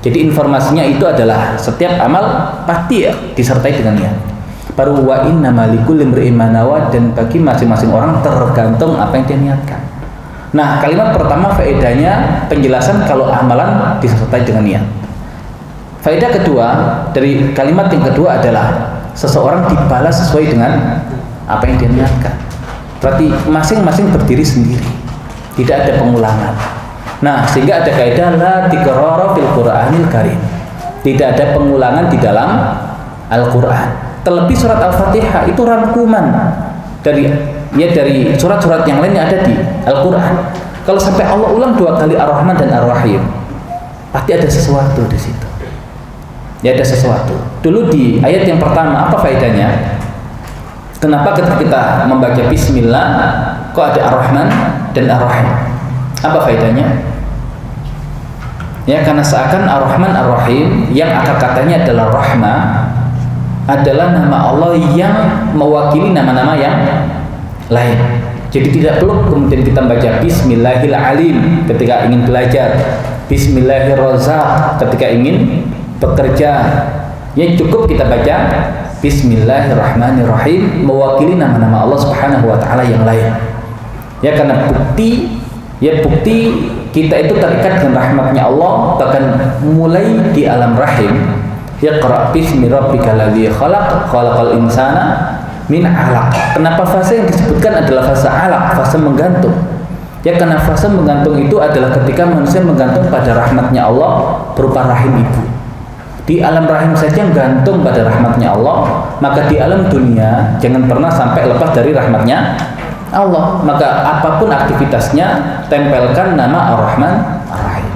Jadi informasinya itu adalah setiap amal pasti ya disertai dengan niat. Baru wa innamal likulli imri'in ma nawa, dan bagi masing-masing orang tergantung apa yang dia niatkan. Nah, kalimat pertama faedahnya penjelasan kalau amalan disertai dengan niat. Faedah kedua dari kalimat yang kedua adalah seseorang dibalas sesuai dengan apa yang dia niatkan. Berarti masing-masing berdiri sendiri, tidak ada pengulangan. Nah, sehingga ada kaidah la tikrara fil Qur'anil Karim. Tidak ada pengulangan di dalam Al-Qur'an. Terlebih surat Al-Fatihah itu rangkuman dari surat-surat yang lain yang ada di Al-Qur'an. Kalau sampai Allah ulang 2 kali Ar-Rahman dan Ar-Rahim, pasti ada sesuatu di situ. Ya ada sesuatu. Dulu di ayat yang pertama apa faedahnya? Kenapa ketika kita membaca Bismillah kok ada Ar-Rahman dan Ar-Rahim? Apa faedahnya? Ya karena seakan Ar-Rahman Ar-Rahim yang akar katanya adalah Rahmah adalah nama Allah yang mewakili nama-nama yang lain. Jadi tidak perlu kemudian kita baca Bismillahirrahmanirrahim ketika ingin belajar, Bismillahirrahmanirrahim ketika ingin bekerja. Ya cukup kita baca Bismillahirrahmanirrahim mewakili nama-nama Allah Subhanahu wa taala yang lain. Ya karena bukti kita itu terikat dengan rahmatnya Allah bahkan mulai di alam rahim. Iqra bismi rabbikal ladzi khalaq, khalaqal insana min 'alaq. Kenapa fase yang disebutkan adalah fase 'alaq, fase menggantung? Ya karena fase menggantung itu adalah ketika manusia menggantung pada rahmatnya Allah berupa rahim ibu. Di alam rahim saja gantung pada rahmatnya Allah, maka di alam dunia jangan pernah sampai lepas dari rahmatnya Allah. Maka apapun aktivitasnya tempelkan nama Ar-Rahman Ar-Rahim.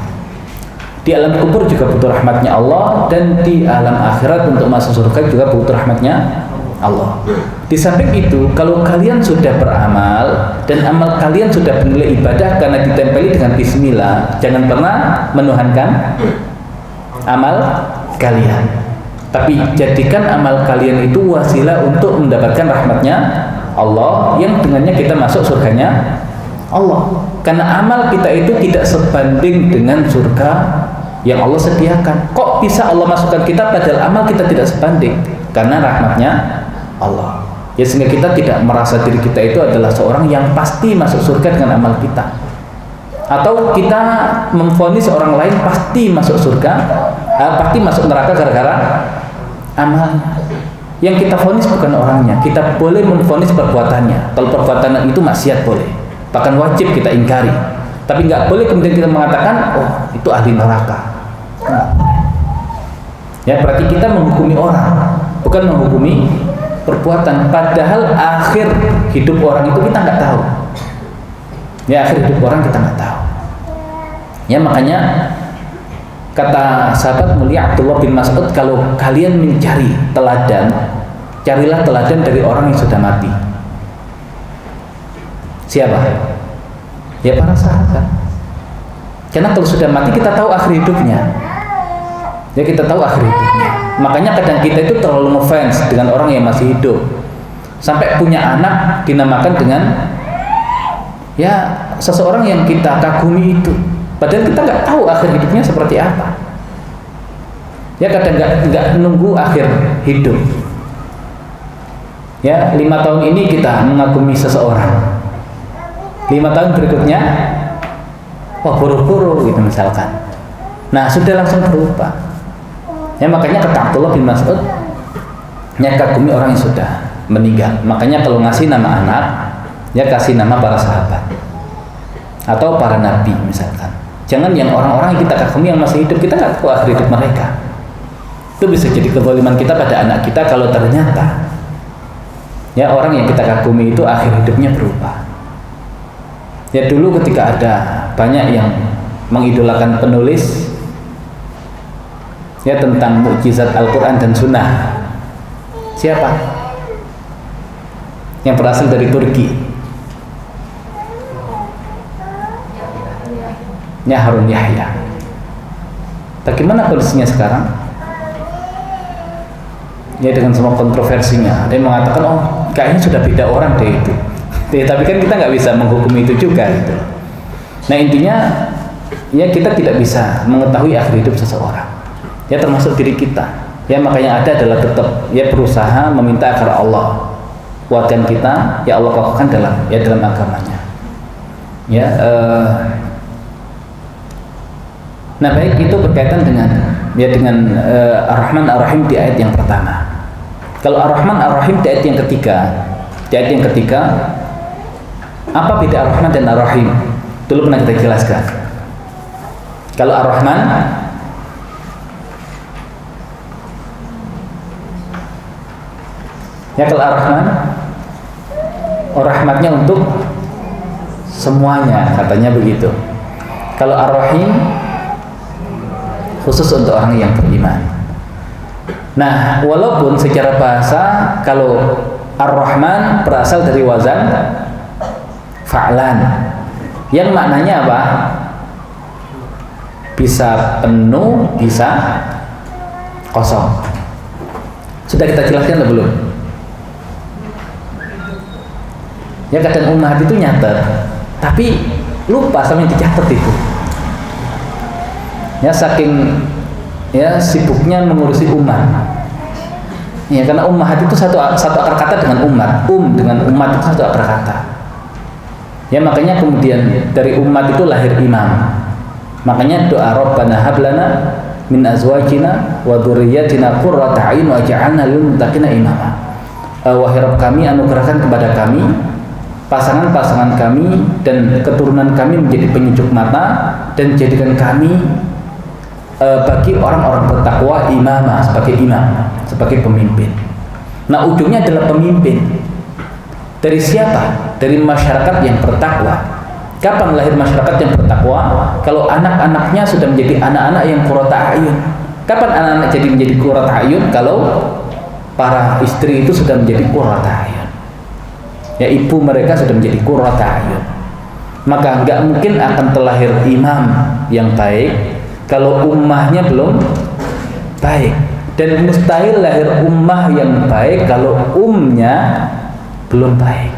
Di alam kubur juga butuh rahmatnya Allah, dan di alam akhirat untuk masuk surga juga butuh rahmatnya Allah. Di samping itu, kalau kalian sudah beramal dan amal kalian sudah bernilai ibadah karena ditempeli dengan Bismillah, jangan pernah menuhankan amal kalian, tapi jadikan amal kalian itu wasilah untuk mendapatkan rahmatnya Allah yang dengannya kita masuk surganya Allah. Karena amal kita itu tidak sebanding dengan surga yang Allah sediakan. Kok bisa Allah masukkan kita padahal amal kita tidak sebanding? Karena rahmatnya Allah. Ya sehingga kita tidak merasa diri kita itu adalah seorang yang pasti masuk surga dengan amal kita, atau kita memvonis orang lain pasti masuk surga, pasti masuk neraka gara-gara amalnya. Yang kita vonis bukan orangnya, kita boleh memvonis perbuatannya. Kalau perbuatan itu maksiat boleh, bahkan wajib kita ingkari. Tapi nggak boleh kemudian kita mengatakan, oh itu ahli neraka. Ya berarti kita menghukumi orang, bukan menghukumi perbuatan. Padahal akhir hidup orang itu kita nggak tahu. Ya akhir hidup orang kita nggak tahu. Ya makanya kata sahabat mulia Abdullah bin Mas'ud, kalau kalian mencari teladan carilah teladan dari orang yang sudah mati. Siapa? Ya para sahabat. Karena kalau sudah mati kita tahu akhir hidupnya. Ya kita tahu akhir hidupnya. Makanya kadang kita itu terlalu ngefans dengan orang yang masih hidup. Sampai punya anak dinamakan dengan ya seseorang yang kita kagumi itu. Padahal kita nggak tahu akhir hidupnya seperti apa. Ya kadang nggak nunggu akhir hidup. Ya 5 tahun ini kita mengagumi seseorang. 5 tahun berikutnya, wah buru-buru gitu misalkan. Nah sudah langsung berubah. Ya makanya kata Abdullah bin Mas'ud, ya kagumi orang yang sudah meninggal. Makanya kalau ngasih nama anak, ya kasih nama para sahabat atau para nabi misalkan. Jangan yang orang-orang yang kita kagumi yang masih hidup, kita nggak tahu akhir hidup mereka. Itu bisa jadi kezaliman kita pada anak kita kalau ternyata ya orang yang kita kagumi itu akhir hidupnya berubah. Ya dulu ketika ada banyak yang mengidolakan penulis ya tentang mukjizat Al-Quran dan Sunnah. Siapa? Yang berasal dari Turki. Ya Harun Yahya. Bagaimana kondisinya sekarang? Ya dengan semua kontroversinya. Ada yang mengatakan oh kayaknya sudah beda orang deh itu. Tapi kan kita nggak bisa menghukum itu juga gitu. Nah intinya ya kita tidak bisa mengetahui akhir hidup seseorang. Ya termasuk diri kita. Ya makanya ada adalah tetap ya berusaha meminta agar Allah kuatkan kita. Ya Allah kokohkan dalam agamanya. Ya. Nah baik itu berkaitan dengan Ar-Rahman Ar-Rahim di ayat yang pertama. Kalau Ar-Rahman Ar-Rahim di ayat yang ketiga, apa beda Ar-Rahman dan Ar-Rahim? Dulu pernah kita jelaskan. Kalau Ar-Rahman ya kalau Ar-Rahman rahmatnya untuk semuanya katanya begitu. Kalau Ar-Rahim khusus untuk orang yang beriman. Nah, walaupun secara bahasa kalau Ar-Rahman berasal dari wazan fa'lan yang maknanya apa? Bisa penuh, bisa kosong. Sudah kita jelaskan atau belum? Ya kadang umat itu nyatet tapi lupa sama yang dicatat itu. Ya saking ya sibuknya mengurusi umat. Ya karena ummahat itu satu akar kata dengan umat, dengan umat itu satu akar kata. Ya makanya kemudian dari umat itu lahir imam. Makanya doa Rabbana hablana min azwajina wa dzurriyyatina qurrata a'yun waj'alna lil muttaqina imama. Wahai Rabb kami, anugerahkan kepada kami pasangan-pasangan kami dan keturunan kami menjadi penyejuk mata dan jadikan kami bagi orang-orang bertakwa imamah, sebagai imam, sebagai pemimpin. Nah ujungnya adalah pemimpin. Dari siapa? Dari masyarakat yang bertakwa. Kapan lahir masyarakat yang bertakwa? Kalau anak-anaknya sudah menjadi anak-anak yang qurrata a'yun. Kapan anak-anak jadi menjadi qurrata a'yun? Kalau para istri itu sudah menjadi qurrata a'yun. Ya ibu mereka sudah menjadi qurrata a'yun. Maka nggak mungkin akan terlahir imam yang baik kalau ummahnya belum baik, dan mustahil lahir ummah yang baik kalau belum baik.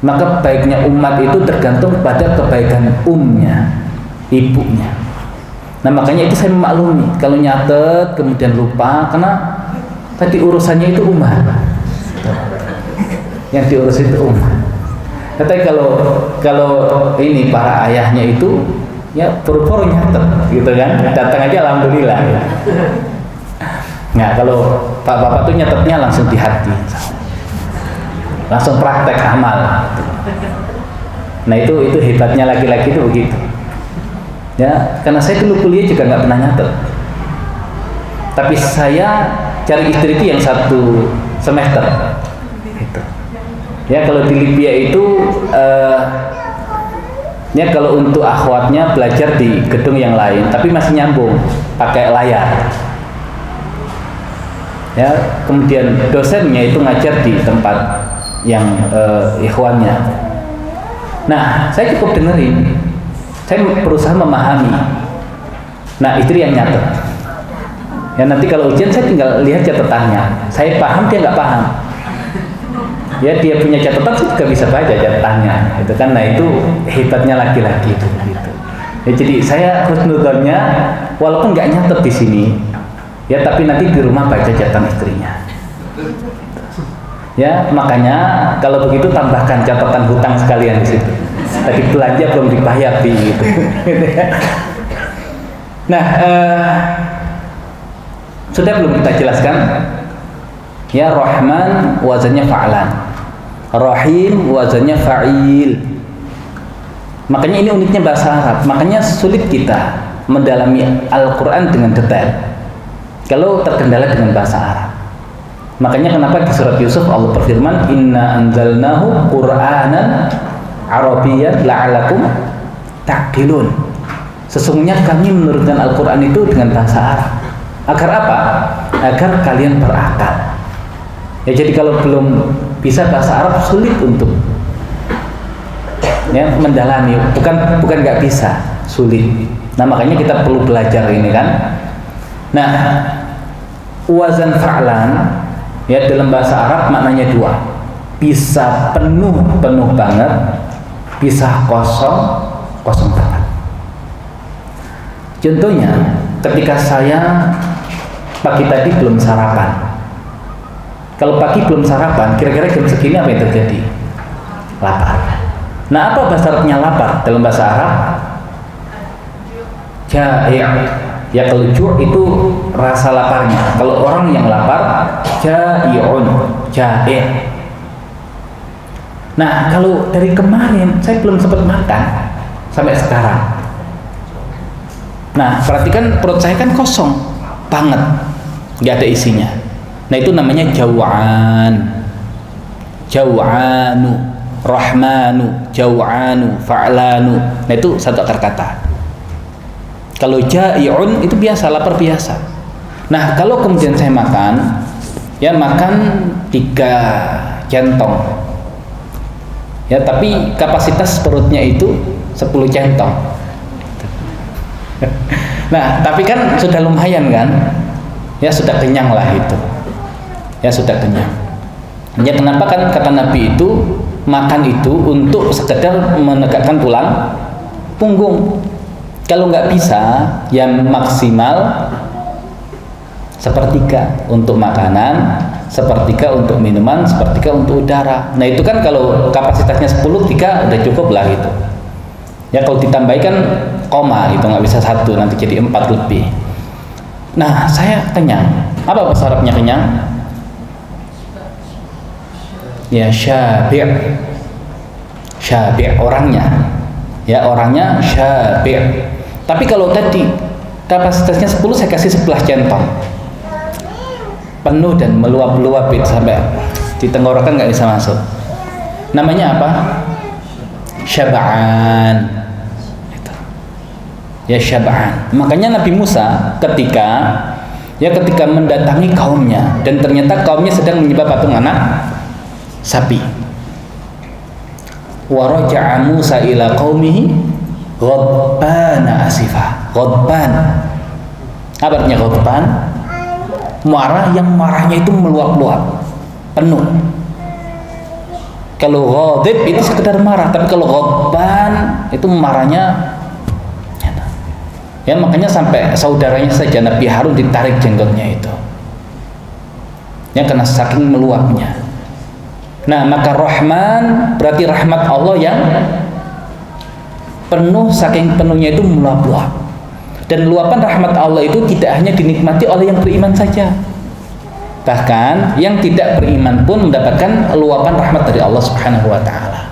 Maka baiknya umat itu tergantung pada kebaikan ibunya. Nah makanya itu saya memaklumi kalau nyatet kemudian lupa karena tadi urusannya itu umat, yang diurus itu umat. Tapi kalau ini para ayahnya itu ya puru-puru nyatet gitu kan, datang aja alhamdulillah ya. Nah kalau bapak-bapak tuh nyatetnya langsung di hati, langsung praktek amal. Nah itu hebatnya laki-laki itu begitu ya, karena saya dulu kuliah juga nggak pernah nyatet, tapi saya cari istri itu yang 1 semester gitu. Ya kalau di Libya itu ya kalau untuk akhwatnya belajar di gedung yang lain tapi masih nyambung pakai layar. Ya, kemudian dosennya itu ngajar di tempat yang ikhwannya. Nah, saya cukup dengerin, saya berusaha memahami. Nah, istri yang nyatet. Ya, nanti kalau ujian saya tinggal lihat catatannya. Saya paham, dia nggak paham. Ya, dia punya catatan, saya juga bisa baca catatannya. Itu kan, nah itu hebatnya laki-laki itu. Gitu. Ya, jadi saya husnudzonnya, walaupun nggak nyatet di sini, ya tapi nanti di rumah baca catatan istrinya. Ya, makanya kalau begitu tambahkan catatan hutang sekalian di situ. Tadi belanja belum dibayar di gitu. Nah, sudah belum kita jelaskan? Ya, Rahman wazannya fa'lan, Rahim wazannya fa'il. Makanya ini uniknya bahasa Arab. Makanya sulit kita mendalami Al-Quran dengan detail kalau terkendala dengan bahasa Arab. Makanya kenapa di surat Yusuf Allah berfirman, Inna anzalnahu Qur'anan Arabiyyan la'alakum ta'qilun. Sesungguhnya kami menurunkan Al-Quran itu dengan bahasa Arab. Agar apa? Agar kalian berakal. Ya, jadi kalau belum bisa bahasa Arab, sulit untuk ya mendalami. Bukan nggak bisa, sulit. Nah, makanya kita perlu belajar ini kan. Nah, wazan fa'lan ya dalam bahasa Arab maknanya dua, bisa penuh banget, bisa kosong banget. Contohnya ketika saya pagi tadi belum sarapan. Kalau pagi belum sarapan, kira-kira jam segini apa yang terjadi? Lapar. Nah, apa bahasa Arabnya lapar dalam bahasa Arab? Ja'i'. Ya, kalau ju' itu rasa laparnya. Kalau orang yang lapar, ja'i'un, ja'i'. Nah, kalau dari kemarin saya belum sempat makan sampai sekarang. Nah, perhatikan perut saya kan kosong banget, nggak ada isinya. Nah, itu namanya jaw'an. Jaw'anu, rahmanu, jaw'anu, fa'lanu. Nah, itu satu akar kata. Kalau ja'i'un itu biasa, lapar biasa. Nah, kalau kemudian saya makan, ya makan 3 centong. Ya, tapi kapasitas perutnya itu 10 centong. Nah, tapi kan sudah lumayan kan? Ya, sudah kenyang lah itu. Ya, sudah kenyang. Ya, kenapa kan kata Nabi itu makan itu untuk sekedar menegakkan tulang punggung. Kalau nggak bisa, yang maksimal sepertiga untuk makanan, sepertiga untuk minuman, sepertiga untuk udara. Nah, itu kan kalau kapasitasnya 10, 3 udah cukup lah itu. Ya, kalau ditambahin koma itu nggak bisa 1, nanti jadi 4 lebih. Nah, saya kenyang. Apa bahasa Arabnya kenyang? Ya, syabi'. Syabi' orangnya. Ya, orangnya syabi'. Tapi kalau tadi kapasitasnya 10, saya kasih 11 centong. Penuh dan meluap-luap itu sampai di tenggorokan nggak bisa masuk. Namanya apa? Syab'an. Ya, syab'an. Makanya Nabi Musa ketika mendatangi kaumnya dan ternyata kaumnya sedang menyembah patung anak sapi. Wa raja'a Musa ila qaumihi ghadbana asifa. Ghadban. Apa artinya ghadban? Marah yang marahnya itu meluap-luap, penuh. Kalau ghadib itu sekedar marah, tapi kalau ghadban itu marahnya. Ya, makanya sampai saudaranya saja Nabi Harun ditarik jenggotnya itu. Ya, karena saking meluapnya. Nah, maka Rahman berarti rahmat Allah yang penuh, saking penuhnya itu meluap-luap. Dan luapan rahmat Allah itu tidak hanya dinikmati oleh yang beriman saja. Bahkan yang tidak beriman pun mendapatkan luapan rahmat dari Allah Subhanahu wa taala.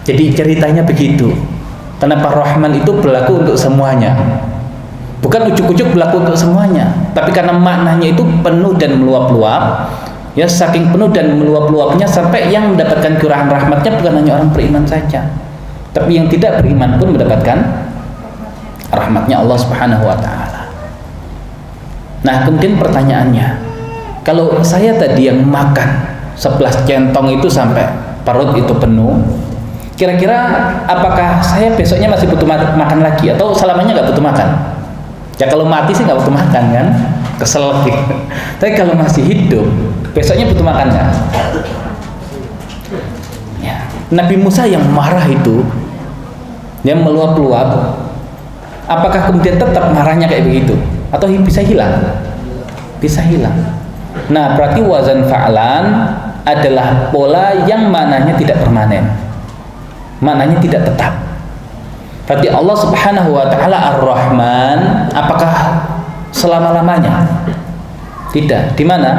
Jadi ceritanya begitu. Kenapa Rahman itu berlaku untuk semuanya? Bukan ujuk-ujuk berlaku untuk semuanya, tapi karena maknanya itu penuh dan meluap-luap. Ya, saking penuh dan meluap-luapnya sampai yang mendapatkan curahan rahmatnya bukan hanya orang beriman saja, tapi yang tidak beriman pun mendapatkan rahmatnya Allah Subhanahu wa taala. Nah, kemudian pertanyaannya, kalau saya tadi yang makan 11 centong itu sampai perut itu penuh, kira-kira apakah saya besoknya masih butuh makan lagi atau selamanya nggak butuh makan? Ya kalau mati sih nggak butuh makan kan, kesel gitu. Tapi kalau masih hidup, besoknya butuh makan nggak? Ya. Nabi Musa yang marah itu, yang meluap-luap, apakah kemudian tetap marahnya kayak begitu? Atau bisa hilang? Bisa hilang. Nah, berarti wazan fa'lan adalah pola yang maknanya tidak permanen, maknanya tidak tetap. Berarti Allah Subhanahu wa ta'ala Ar-Rahman, apakah selama-lamanya? Tidak. Di mana?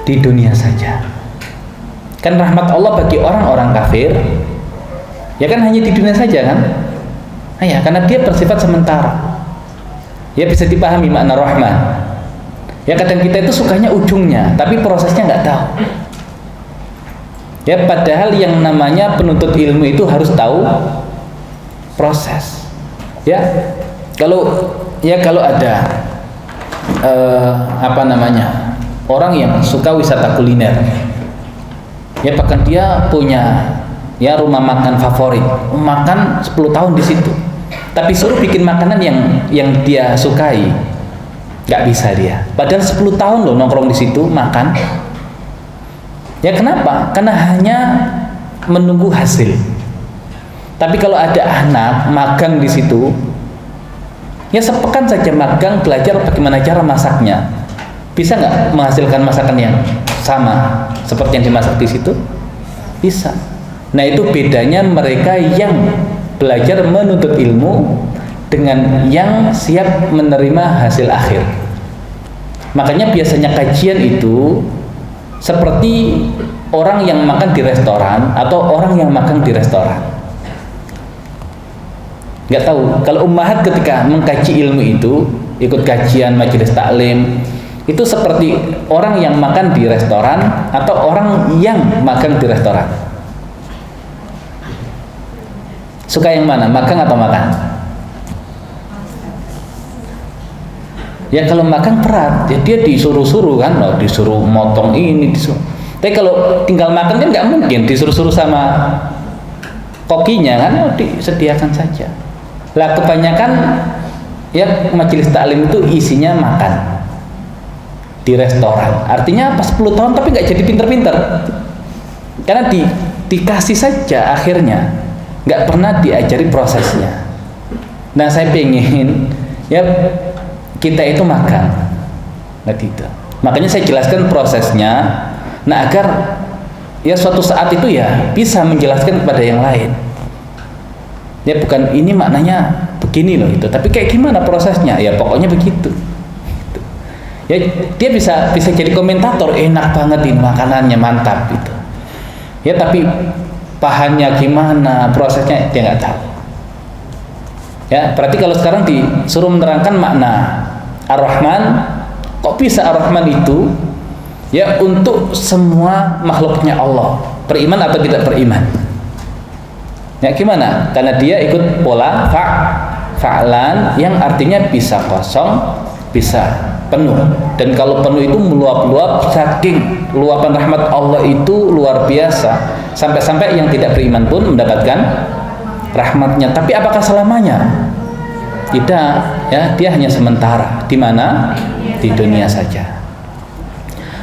Di dunia saja. Kan rahmat Allah bagi orang-orang kafir, ya kan hanya di dunia saja kan? Nah, ya, karena dia bersifat sementara. Ya bisa dipahami makna Rahman. Ya kadang kita itu sukanya ujungnya, tapi prosesnya nggak tahu. Ya padahal yang namanya penuntut ilmu itu harus tahu proses. Ya kalau ada orang yang suka wisata kuliner, ya bahkan dia punya ya rumah makan favorit, makan 10 tahun di situ, tapi suruh bikin makanan yang dia sukai, nggak bisa dia. Padahal 10 tahun loh nongkrong di situ makan. Ya kenapa? Karena hanya menunggu hasil. Tapi kalau ada anak magang di situ, ya sepekan saja magang belajar bagaimana cara masaknya, bisa nggak menghasilkan masakan yang sama seperti yang dimasak di situ? Bisa. Nah itu bedanya mereka yang belajar menuntut ilmu dengan yang siap menerima hasil akhir. Makanya biasanya kajian itu seperti orang yang makan di restoran atau orang yang makan di restoran. Nggak tahu, kalau ummahat ketika mengkaji ilmu itu, ikut kajian majelis taklim, itu seperti orang yang makan di restoran atau orang yang makan di restoran. Suka yang mana, makan atau makan? Ya kalau makan berat, ya dia disuruh-suruh kan, loh, disuruh motong ini, disuruh. Tapi kalau tinggal makan kan nggak mungkin disuruh-suruh sama kokinya kan, oh, disediakan saja. Lah kebanyakan ya majelis taklim itu isinya makan di restoran. Artinya pas 10 tahun tapi nggak jadi pinter-pinter, karena dikasih saja akhirnya, nggak pernah diajari prosesnya. Nah saya pengen ya kita itu makan, nah gitu. Makanya saya jelaskan prosesnya, nah agar ya suatu saat itu ya bisa menjelaskan kepada yang lain. Ya bukan ini maknanya begini loh itu, tapi kayak gimana prosesnya? Ya pokoknya begitu. Gitu. Ya dia bisa jadi komentator, enak banget ini makanannya mantap gitu. Ya tapi bahannya gimana, prosesnya dia nggak tahu. Ya berarti kalau sekarang disuruh menerangkan makna Ar-Rahman, kok bisa Ar-Rahman itu ya untuk semua makhluknya Allah, beriman atau tidak beriman? Ya gimana? Karena dia ikut pola fa'lan yang artinya bisa kosong, bisa penuh. Dan kalau penuh itu meluap-luap, saking luapan rahmat Allah itu luar biasa, sampai-sampai yang tidak beriman pun mendapatkan rahmatnya. Tapi apakah selamanya? Tidak, ya dia hanya sementara. Di mana? Di dunia saja.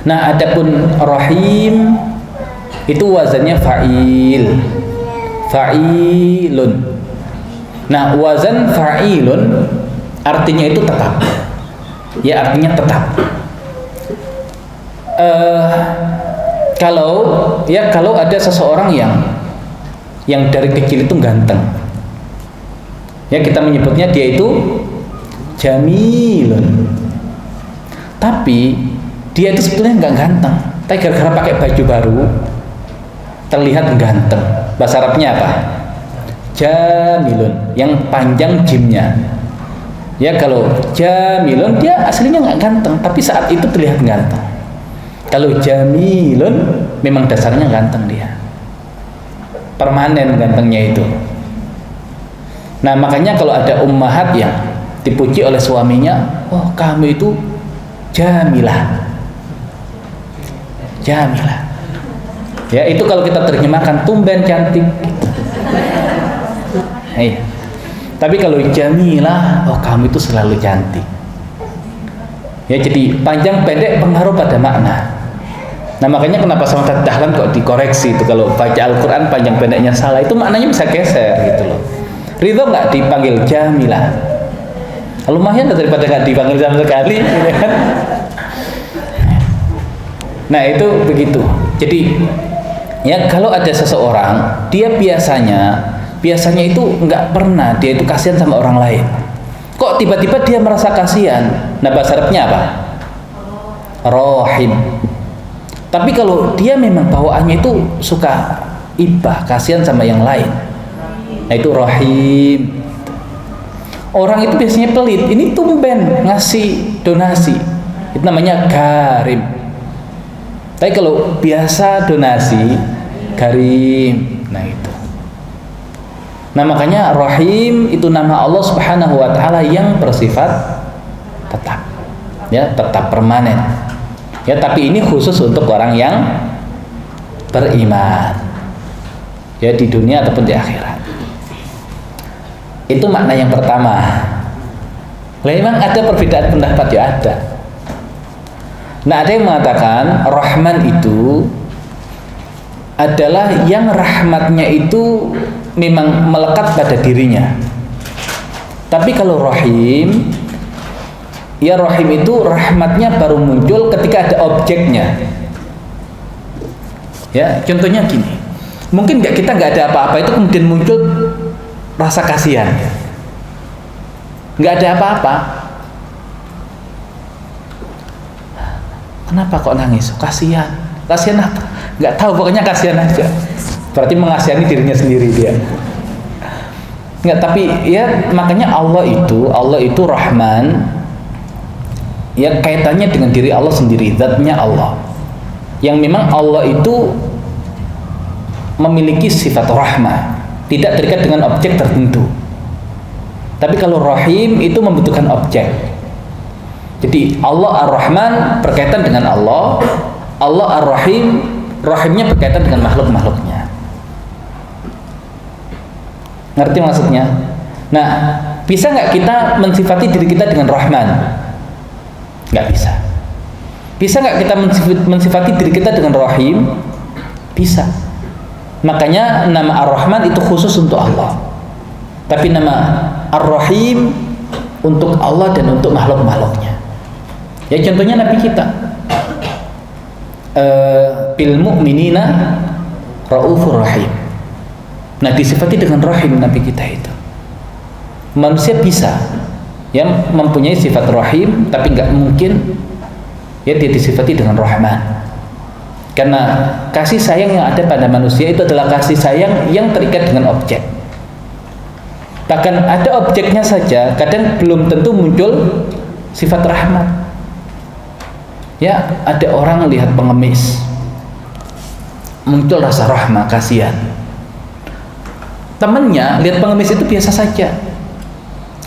Nah, adapun Rahim itu wazannya fa'il, fa'ilun. Nah, wazan fa'ilun artinya itu tetap. Ya artinya tetap. Kalau ada seseorang yang dari kecil itu ganteng, ya kita menyebutnya dia itu jamilun. Tapi dia itu sebetulnya nggak ganteng, tapi gara-gara pakai baju baru terlihat ganteng. Bahasa Arabnya apa? Jamilun, yang panjang jimnya. Ya kalau jamilun dia aslinya nggak ganteng, tapi saat itu terlihat ganteng. Kalau jamilun memang dasarnya ganteng dia, permanen gantengnya itu. Nah makanya kalau ada ummahat yang dipuji oleh suaminya, oh kamu itu jamilah, Jamilah. Ya, itu kalau kita terjemahkan tumben cantik. Iya. Tapi kalau jamilah, oh kamu itu selalu cantik. Ya, jadi panjang pendek pengaruh pada makna. Nah, makanya kenapa sama Dahlan kok dikoreksi itu kalau baca Al-Quran panjang pendeknya salah, itu maknanya bisa geser gitu loh. Ridho nggak dipanggil jamilah, lumayan daripada nggak dipanggil sama sekali, gitu kan? Nah, itu begitu. Jadi ya kalau ada seseorang dia biasanya itu nggak pernah dia itu kasihan sama orang lain, kok tiba-tiba dia merasa kasihan. Nah, bahasa Arabnya apa? Rohim. Tapi kalau dia memang bawaannya itu suka ibah, kasihan sama yang lain, nah itu rohim. Orang itu biasanya pelit, ini tumben ngasih donasi, itu namanya karim. Tapi kalau biasa donasi, karim. Nah itu. Nah, makanya Rahim itu nama Allah Subhanahu wa taala yang bersifat tetap. Ya, tetap permanen. Ya, tapi ini khusus untuk orang yang beriman. Ya, di dunia ataupun di akhirat. Itu makna yang pertama. Memang ada perbedaan pendapat, ya ada. Nah, ada yang mengatakan Rahman itu adalah yang rahmatnya itu memang melekat pada dirinya. Tapi kalau Rahim, ya Rahim itu rahmatnya baru muncul ketika ada objeknya. Ya, contohnya gini. Mungkin kita nggak ada apa-apa itu kemudian muncul rasa kasihan. Nggak ada apa-apa. Kenapa kok nangis? Kasihan. Kasihan apa? Nggak tahu, pokoknya kasihan aja. Berarti mengasihani dirinya sendiri dia. Nggak, tapi ya makanya Allah itu Rahman. Ya, kaitannya dengan diri Allah sendiri, zatnya Allah. Yang memang Allah itu memiliki sifat rahmah, tidak terikat dengan objek tertentu. Tapi kalau Rahim itu membutuhkan objek. Jadi Allah Ar-Rahman berkaitan dengan Allah, Allah Ar-Rahim, Rahimnya berkaitan dengan makhluk-makhluknya. Ngerti maksudnya? Nah, bisa nggak kita mensifati diri kita dengan Rahman? Nggak bisa. Bisa nggak kita mensifati diri kita dengan Rahim? Bisa. Makanya nama Ar-Rahman itu khusus untuk Allah. Tapi nama Ar-Rahim untuk Allah dan untuk makhluk-makhluknya. Ya, contohnya Nabi kita. Bil mu'minina raufur rahim. Nah, disifati dengan rahim Nabi kita itu. Manusia bisa yang mempunyai sifat rahim, tapi nggak mungkin ya dia disifati dengan Rahman. Karena kasih sayang yang ada pada manusia itu adalah kasih sayang yang terikat dengan objek. Bahkan ada objeknya saja kadang belum tentu muncul sifat rahmat. Ya, ada orang lihat pengemis, muncul rasa rahmah, kasihan. Temennya lihat pengemis itu biasa saja,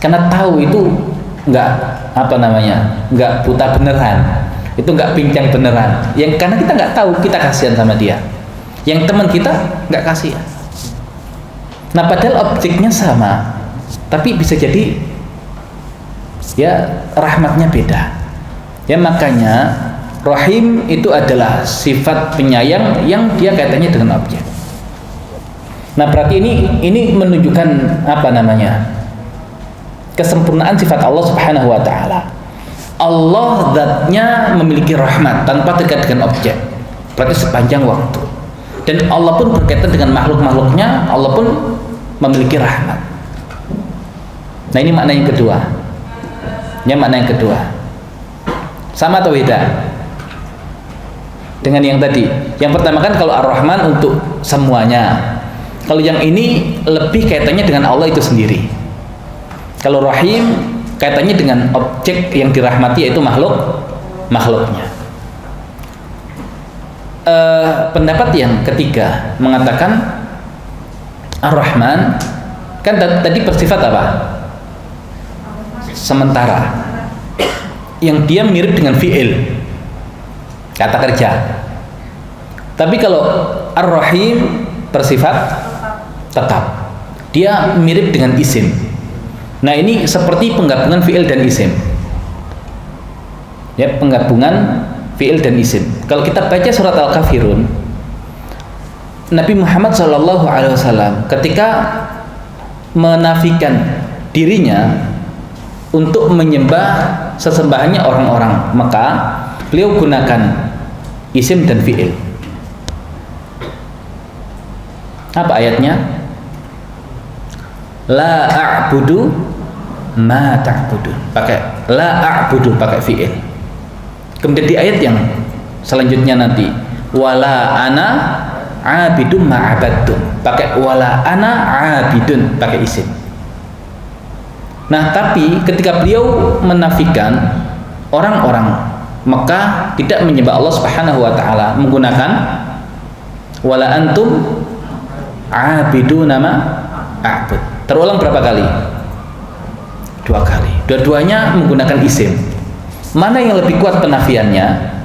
karena tahu itu nggak nggak buta beneran, itu nggak pincang beneran. Yang karena kita nggak tahu, kita kasihan sama dia. Yang teman kita nggak kasihan. Nah, padahal objeknya sama, tapi bisa jadi ya rahmatnya beda. Ya, makanya Rahim itu adalah sifat penyayang yang dia kaitannya dengan objek. Nah, berarti ini menunjukkan kesempurnaan sifat Allah Subhanahu wa taala. Allah zatnya memiliki rahmat tanpa terikat dengan objek. Berarti sepanjang waktu. Dan Allah pun berkaitan dengan makhluk-makhluknya, Allah pun memiliki rahmat. Nah, ini makna yang kedua. Sama atau beda dengan yang tadi? Yang pertama kan kalau Ar-Rahman untuk semuanya. Kalau yang ini lebih kaitannya dengan Allah itu sendiri. Kalau Rahim kaitannya dengan objek yang dirahmati, yaitu makhluknya. Pendapat yang ketiga mengatakan Ar-Rahman kan tadi bersifat apa? Sementara, yang dia mirip dengan fi'il, kata kerja. Tapi kalau Ar-Rahim bersifat tetap. Dia mirip dengan isim. Nah, ini seperti penggabungan fi'il dan isim. Ya, penggabungan fi'il dan isim. Kalau kita baca surat Al-Kafirun, Nabi Muhammad SAW ketika menafikan dirinya untuk menyembah sesembahannya orang-orang Mekah, beliau gunakan isim dan fi'il. Apa ayatnya? La a'budu ma ta'budun. Pakai la a'budu, pakai fi'il. Kemudian di ayat yang selanjutnya nanti, wala ana abidum ma abadtum, pakai wala ana abidun, pakai isim. Nah, tapi ketika beliau menafikan orang-orang Mekah tidak menyembah Allah Subhanahu wa taala menggunakan wala antum abiduna ma a'bud. Terulang berapa kali? 2 kali. Dua-duanya menggunakan isim. Mana yang lebih kuat penafiannya?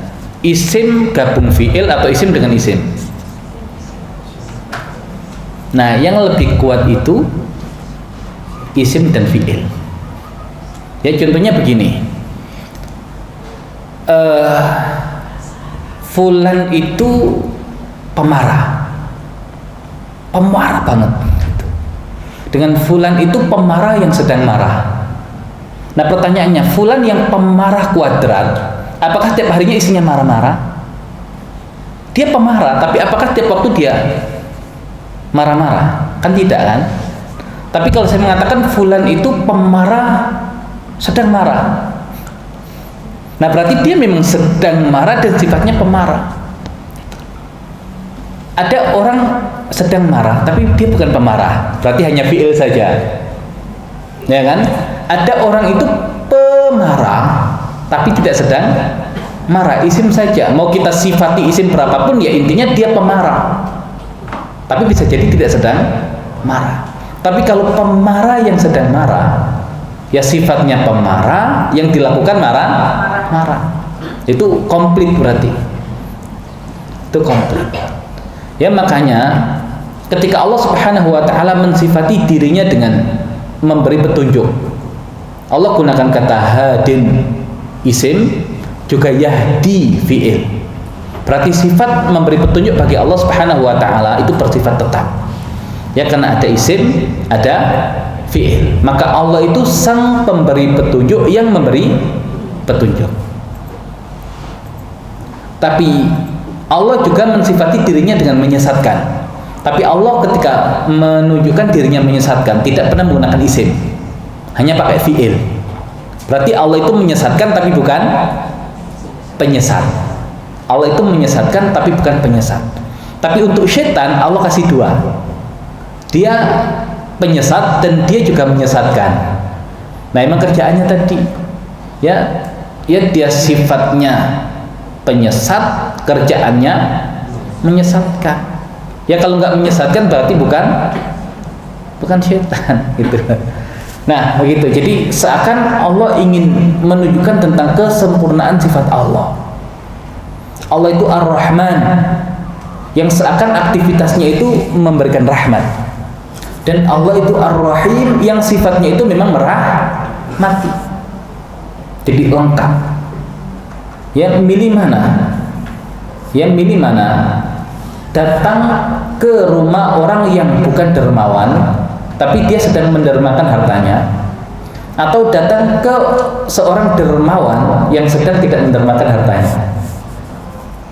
Isim gabung fi'il atau isim dengan isim? Nah, yang lebih kuat itu isim dan fi'il. Ya, contohnya begini. Fulan itu pemarah banget. Dengan fulan itu pemarah yang sedang marah. Nah, pertanyaannya, fulan yang pemarah kuadrat, apakah tiap harinya isinya marah-marah? Dia pemarah, tapi apakah tiap waktu dia marah-marah? Kan tidak, kan? Tapi kalau saya mengatakan fulan itu pemarah sedang marah, nah berarti dia memang sedang marah dan sifatnya pemarah. Ada orang sedang marah tapi dia bukan pemarah, berarti hanya fi'il saja, ya kan? Ada orang itu pemarah tapi tidak sedang marah, isim saja. Mau kita sifati isim berapapun, ya intinya dia pemarah, tapi bisa jadi tidak sedang marah. Tapi kalau pemarah yang sedang marah, ya sifatnya pemarah, yang dilakukan marah. Itu komplit berarti. Itu komplit. Ya, makanya ketika Allah Subhanahu wa taala mensifati dirinya dengan memberi petunjuk, Allah gunakan kata hadin isim, juga yahdi fi'il. Berarti sifat memberi petunjuk bagi Allah Subhanahu wa taala itu bersifat tetap. Ya, karena ada isim, ada fi'il. Maka Allah itu sang pemberi petunjuk yang memberi petunjuk. Tapi Allah juga mensifati dirinya dengan menyesatkan. Tapi Allah ketika menunjukkan dirinya menyesatkan tidak pernah menggunakan isim, hanya pakai fi'il. Berarti Allah itu menyesatkan tapi bukan penyesat. Allah itu menyesatkan tapi bukan penyesat. Tapi untuk syaitan Allah kasih dua. Dia penyesat dan dia juga menyesatkan. Nah, emang kerjaannya tadi ya dia sifatnya penyesat, kerjaannya menyesatkan. Ya, kalau nggak menyesatkan berarti bukan syaitan gitu. Nah, begitu. Jadi seakan Allah ingin menunjukkan tentang kesempurnaan sifat Allah. Allah itu Ar-Rahman, yang seakan aktivitasnya itu memberikan rahmat. Dan Allah itu Ar-Rahim, yang sifatnya itu memang merahmati. Jadi lengkap. Yang milih mana? Datang ke rumah orang yang bukan dermawan, tapi dia sedang mendermakan hartanya, atau datang ke seorang dermawan yang sedang tidak mendermakan hartanya.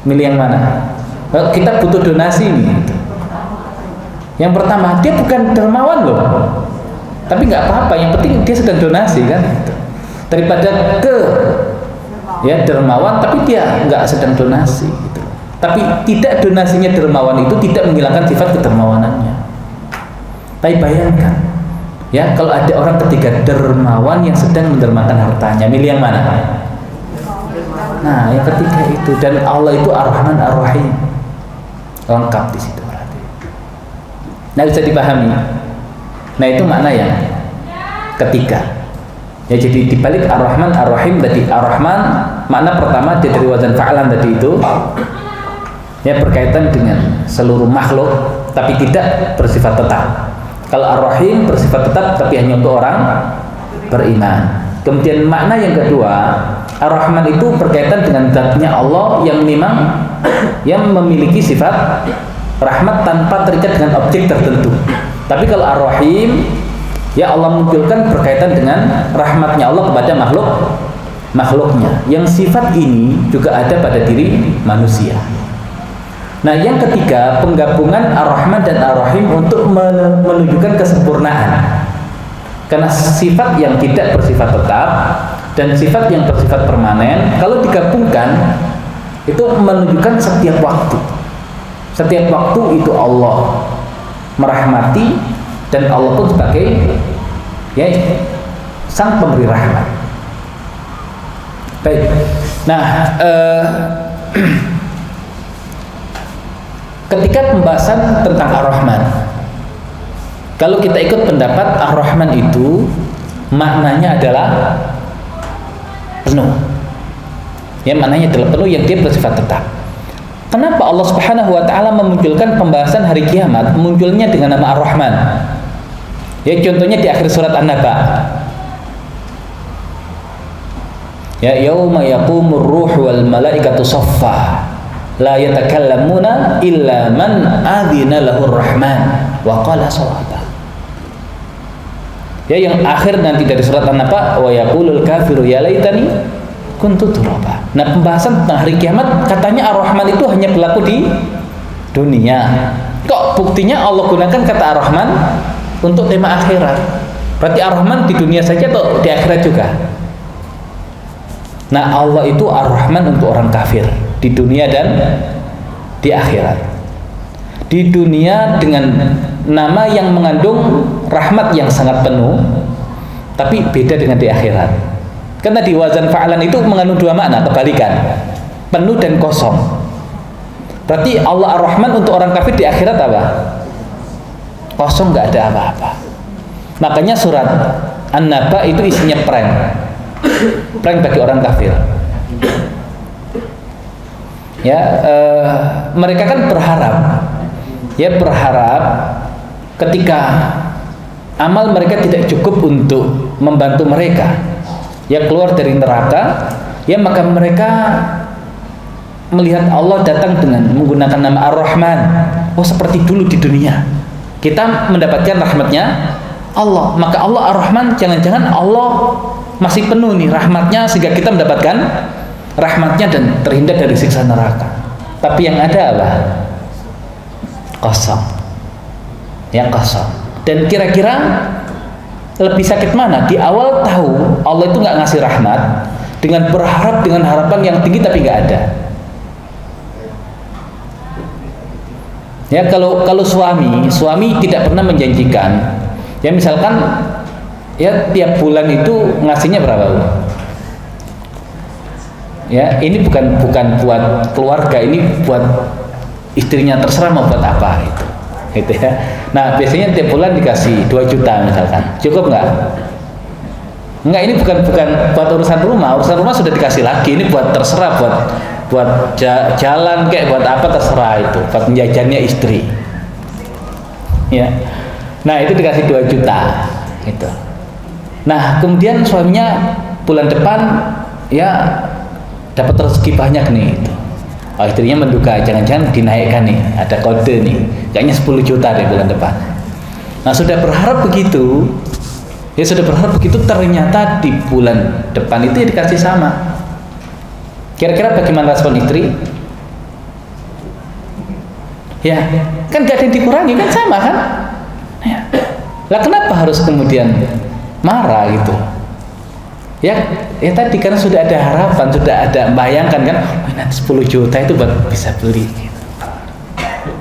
Milih yang mana? Kita butuh donasi nih. Yang pertama, dia bukan dermawan loh, tapi nggak apa-apa, yang penting dia sedang donasi kan. Daripada ke dermawan tapi dia nggak sedang donasi gitu. Tapi tidak donasinya dermawan itu tidak menghilangkan sifat kedermawanannya. Tapi bayangkan ya, kalau ada orang ketiga dermawan yang sedang mendermakan hartanya, milih yang mana? Nah, yang ketiga itu. Dan Allah itu Ar-Rahman Ar-Rahim, lengkap di situ berarti. Nah, bisa dipahami. Nah, itu makna yang ketiga. Ya, jadi dibalik Ar-Rahman Ar-Rahim tadi, Ar-Rahman makna pertama dia dari wazan fa'alan tadi itu. Ya, berkaitan dengan seluruh makhluk tapi tidak bersifat tetap. Kalau Ar-Rahim bersifat tetap tapi hanya untuk orang beriman. Kemudian makna yang kedua, Ar-Rahman itu berkaitan dengan zatnya Allah yang memang yang memiliki sifat rahmat tanpa terikat dengan objek tertentu. Tapi kalau Ar-Rahim, ya Allah munculkan berkaitan dengan rahmatnya Allah kepada makhluknya. Yang sifat ini juga ada pada diri manusia. Nah, yang ketiga, penggabungan Ar-Rahman dan Ar-Rahim untuk menunjukkan kesempurnaan. Karena sifat yang tidak bersifat tetap dan sifat yang bersifat permanen, kalau digabungkan itu menunjukkan setiap waktu. Setiap waktu itu Allah merahmati dan Allah pun sebagai ya sang pemberi rahmat. Baik. Nah, ketika pembahasan tentang Ar-Rahman, kalau kita ikut pendapat Ar-Rahman itu maknanya adalah penuh. Ya, maknanya adalah penuh yang dia bersifat tetap. Kenapa Allah Subhanahu wa taala memunculkan pembahasan hari kiamat munculnya dengan nama Ar-Rahman? Ya, contohnya di akhir surat An-Naba. Ya, yauma yaqumur ruhu wal malaikatu shaffa la yatakallamuna illa man adzina lahur rahman wa qala shawaba. Ya, yang akhir nanti dari surat An-Naba, wa yaqulul kafiru ya laitani kuntu turaba. Nah, pembahasan tentang hari kiamat katanya Ar-Rahman itu hanya berlaku di dunia. Kok buktinya Allah gunakan kata Ar-Rahman untuk tema akhirat? Berarti Ar-Rahman di dunia saja atau di akhirat juga? Nah, Allah itu Ar-Rahman untuk orang kafir di dunia dan di akhirat. Di dunia dengan nama yang mengandung rahmat yang sangat penuh, tapi beda dengan di akhirat. Karena di wazan fa'alan itu mengandung dua makna, kebalikan, penuh dan kosong. Berarti Allah Ar-Rahman untuk orang kafir di akhirat apa? Kosong, nggak ada apa-apa. Makanya surat An-Naba itu isinya prank bagi orang kafir. Ya, mereka kan berharap ketika amal mereka tidak cukup untuk membantu mereka ya keluar dari neraka, ya maka mereka melihat Allah datang dengan menggunakan nama Ar-Rahman. Oh, seperti dulu di dunia kita mendapatkan rahmatnya Allah, maka Allah Ar-Rahman, jangan-jangan Allah masih penuh nih rahmatnya sehingga kita mendapatkan rahmatnya dan terhindar dari siksa neraka. Tapi yang ada apa? Kosong. Yang kosong. Dan kira-kira lebih sakit mana? Di awal tahu Allah itu nggak ngasih rahmat, dengan berharap dengan harapan yang tinggi tapi nggak ada. Ya, kalau suami tidak pernah menjanjikan, ya misalkan ya tiap bulan itu ngasihnya berapa? Ya, ini bukan buat keluarga, ini buat istrinya, terserah mau buat apa itu. Gitu ya. Nah, biasanya tiap bulan dikasih 2 juta misalkan. Cukup nggak? Enggak, ini bukan buat urusan rumah. Urusan rumah sudah dikasih lagi. Ini buat terserah, buat jalan kayak buat apa terserah itu. Buat menjajannya istri. Ya. Nah, itu dikasih 2 juta gitu. Nah, kemudian suaminya bulan depan ya dapat rezeki banyak nih itu. Oh, istrinya menduga jangan-jangan dinaikkan nih, ada kode nih, kayaknya 10 juta deh bulan depan. Nah, sudah berharap begitu, ternyata di bulan depan itu ya dikasih sama. Kira-kira bagaimana respon istri? Ya, kan gak ada yang dikurangi, kan sama kan? Ya. Lah kenapa harus kemudian marah gitu? Ya tadi karena sudah ada harapan, sudah ada bayangkan kan, oh, nanti 10 juta itu bisa beli gitu.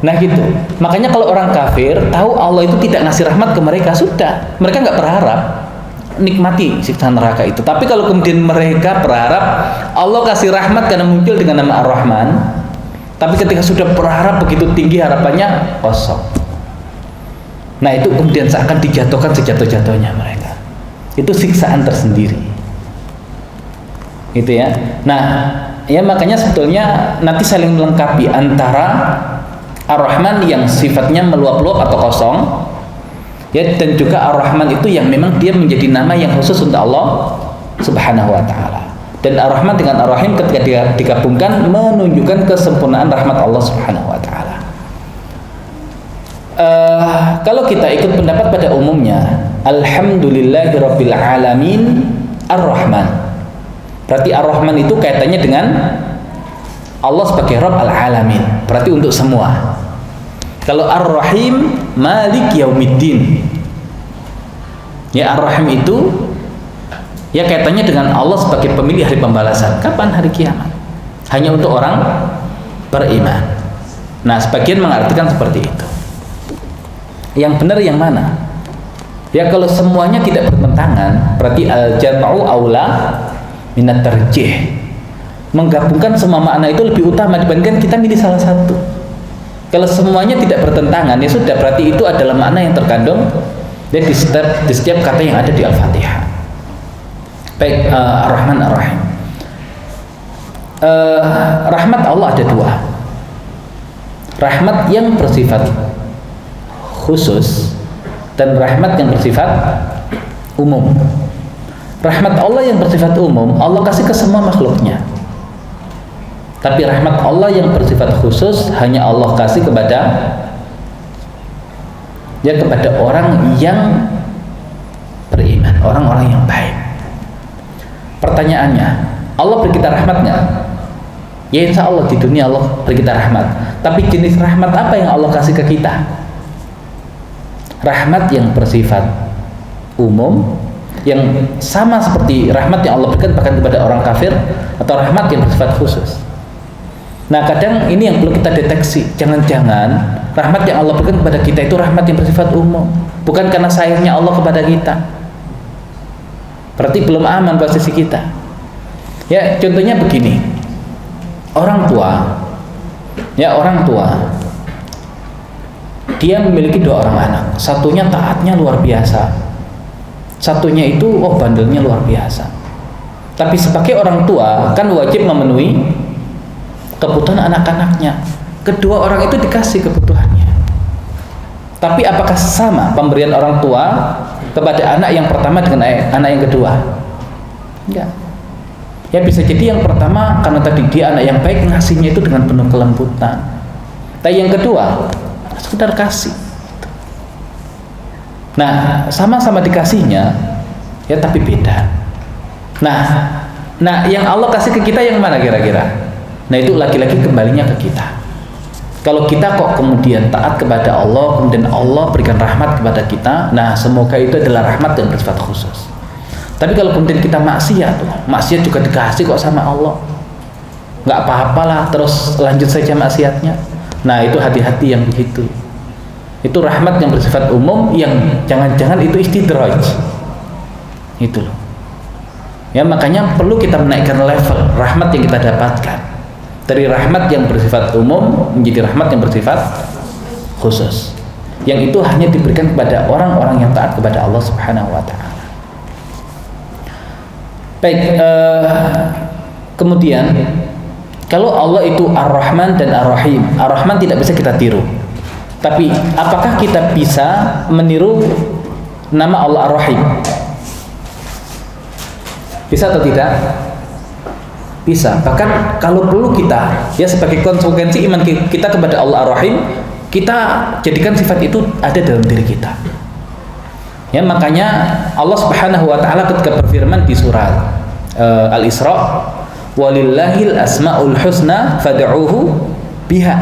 Nah gitu, makanya kalau orang kafir tahu Allah itu tidak ngasih rahmat ke mereka, sudah, mereka nggak berharap nikmati siksa neraka itu. Tapi kalau kemudian mereka berharap Allah kasih rahmat karena muncul dengan nama Ar-Rahman, tapi ketika sudah berharap begitu tinggi harapannya kosong. Nah itu kemudian seakan dijatuhkan sejatuh-jatuhnya mereka. Itu siksaan tersendiri. Gitu ya. Nah, ya makanya sebetulnya nanti saling melengkapi antara Ar-Rahman yang sifatnya meluap-luap atau kosong, ya, dan juga Ar-Rahman itu yang memang dia menjadi nama yang khusus untuk Allah Subhanahu wa taala. Dan Ar-Rahman dengan Ar-Rahim ketika digabungkan menunjukkan kesempurnaan rahmat Allah Subhanahu wa taala. Kalau kita ikut pendapat pada umumnya, alhamdulillahirabbil alamin Ar-Rahman. Berarti Ar-Rahman itu kaitannya dengan Allah sebagai Rabb al-alamin. Berarti untuk semua. Kalau Ar-Rahim Malik Yaumiddin. Ya, Ar-Rahim itu ya kaitannya dengan Allah sebagai pemilik hari pembalasan. Kapan? Hari kiamat. Hanya untuk orang beriman. Nah, sebagian mengartikan seperti itu. Yang benar yang mana? Ya, kalau semuanya tidak bertentangan, berarti al-jam'u aula minat tarjih. Menggabungkan semua makna itu lebih utama dibandingkan kita milih salah satu. Kalau semuanya tidak bertentangan, ya sudah, berarti itu adalah makna yang terkandung di setiap kata yang ada di Al-Fatihah. Baik, Ar-Rahman Ar-Rahim. Rahmat Allah ada dua. Rahmat yang bersifat khusus dan rahmat yang bersifat umum. Rahmat Allah yang bersifat umum, Allah kasih ke semua makhluknya. Tapi rahmat Allah yang bersifat khusus hanya Allah kasih kepada orang yang beriman, orang-orang yang baik. Pertanyaannya, Allah beri kita rahmat nggak? Ya, insya Allah di dunia Allah beri kita rahmat. Tapi jenis rahmat apa yang Allah kasih ke kita? Rahmat yang bersifat umum, yang sama seperti rahmat yang Allah berikan bahkan kepada orang kafir, atau rahmat yang bersifat khusus. Nah, kadang ini yang perlu kita deteksi. Jangan-jangan rahmat yang Allah berikan kepada kita itu rahmat yang bersifat umum, bukan karena sayangnya Allah kepada kita. Berarti belum aman posisi kita. Ya, contohnya begini. Orang tua, dia memiliki 2 orang anak. Satunya taatnya luar biasa, satunya itu bandelnya luar biasa. Tapi sebagai orang tua kan wajib memenuhi kebutuhan anak-anaknya. Kedua orang itu dikasih kebutuhannya. Tapi apakah sama pemberian orang tua kepada anak yang pertama dengan anak yang kedua? Enggak. Ya, bisa jadi yang pertama karena tadi dia anak yang baik, ngasihnya itu dengan penuh kelembutan. Tapi yang kedua sekedar kasih. Nah, sama-sama dikasihnya, ya tapi beda. Nah, yang Allah kasih ke kita yang mana kira-kira? Nah, itu lagi-lagi kembalinya ke kita. Kalau kita kok kemudian taat kepada Allah, kemudian Allah berikan rahmat kepada kita, nah semoga itu adalah rahmat yang bersifat khusus. Tapi kalau kemudian kita maksiat juga dikasih kok sama Allah, nggak apa-apalah, terus lanjut saja maksiatnya. Nah, itu hati-hati yang begitu. Itu rahmat yang bersifat umum, yang jangan-jangan itu istidraj. Itu loh. Ya, makanya perlu kita menaikkan level rahmat yang kita dapatkan. Dari rahmat yang bersifat umum menjadi rahmat yang bersifat khusus, yang itu hanya diberikan kepada orang-orang yang taat kepada Allah Subhanahu wa ta'ala. Baik, kemudian kalau Allah itu Ar-Rahman dan Ar-Rahim, Ar-Rahman tidak bisa kita tiru. Tapi apakah kita bisa meniru nama Allah Ar-Rahim? Bisa atau tidak? Bisa. Bahkan kalau perlu kita, ya sebagai konsekuensi iman kita kepada Allah Ar-Rahim, kita jadikan sifat itu ada dalam diri kita. Ya, makanya Allah Subhanahu wa taala ketika berfirman di surat Al-Isra, walillahil asmaul husna fad'uhu biha.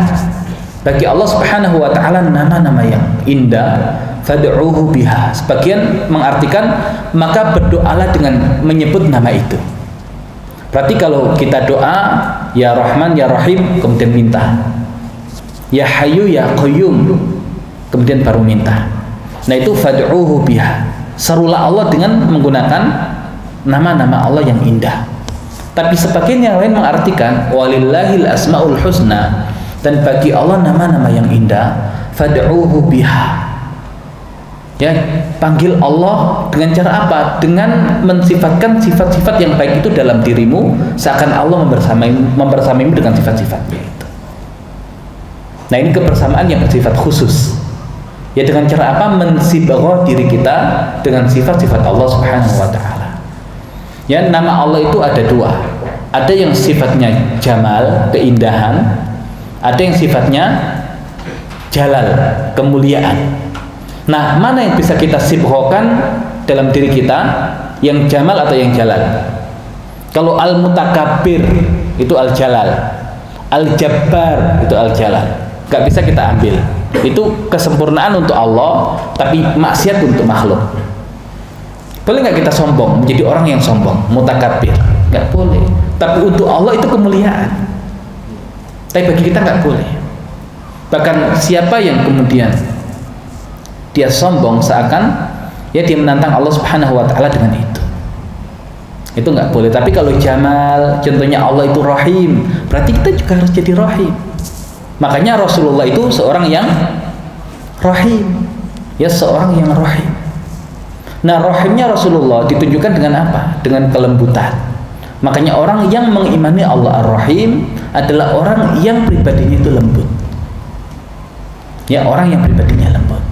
Bagi Allah Subhanahu wa taala nama-nama yang indah, fad'uhu biha. Sebagian mengartikan maka berdoalah dengan menyebut nama itu. Berarti kalau kita doa ya Rahman ya Rahim, kemudian minta ya Hayyu ya Qayyum, kemudian baru minta. Nah, itu fad'uhu biha. Serulah Allah dengan menggunakan nama-nama Allah yang indah. Tapi sebagian yang lain mengartikan walillahil asmaul husna, dan bagi Allah nama-nama yang indah, fad'uhu biha. Ya, panggil Allah dengan cara apa? Dengan mensifatkan sifat-sifat yang baik itu dalam dirimu, seakan Allah membersamaimu dengan sifat-sifatnya itu. Nah, ini kebersamaan yang bersifat khusus. Ya, dengan cara apa? Mensibghah diri kita dengan sifat-sifat Allah Subhanahu wa taala. Ya, nama Allah itu ada dua. Ada yang sifatnya jamal, keindahan, ada yang sifatnya jalal, kemuliaan. Nah, mana yang bisa kita sibghahkan dalam diri kita, yang jamal atau yang jalal? Kalau al-mutakabbir itu al-jalal, al-jabbar itu al-jalal. Gak bisa kita ambil. Itu kesempurnaan untuk Allah, tapi maksiat untuk makhluk. Boleh nggak kita sombong, menjadi orang yang sombong, mutakabbir? Nggak boleh. Tapi untuk Allah itu kemuliaan. Tapi bagi kita nggak boleh. Bahkan siapa yang kemudian dia sombong, seakan ya dia menantang Allah Subhanahu wa taala dengan itu nggak boleh. Tapi kalau jamal, contohnya Allah itu rahim, berarti kita juga harus jadi rahim. Makanya Rasulullah itu seorang yang rahim, ya, seorang yang rahim. Nah, rahimnya Rasulullah ditunjukkan dengan apa? Dengan kelembutan. Makanya orang yang mengimani Allah Ar-Rahim adalah orang yang pribadinya itu lembut. Ya, orang yang pribadinya lembut.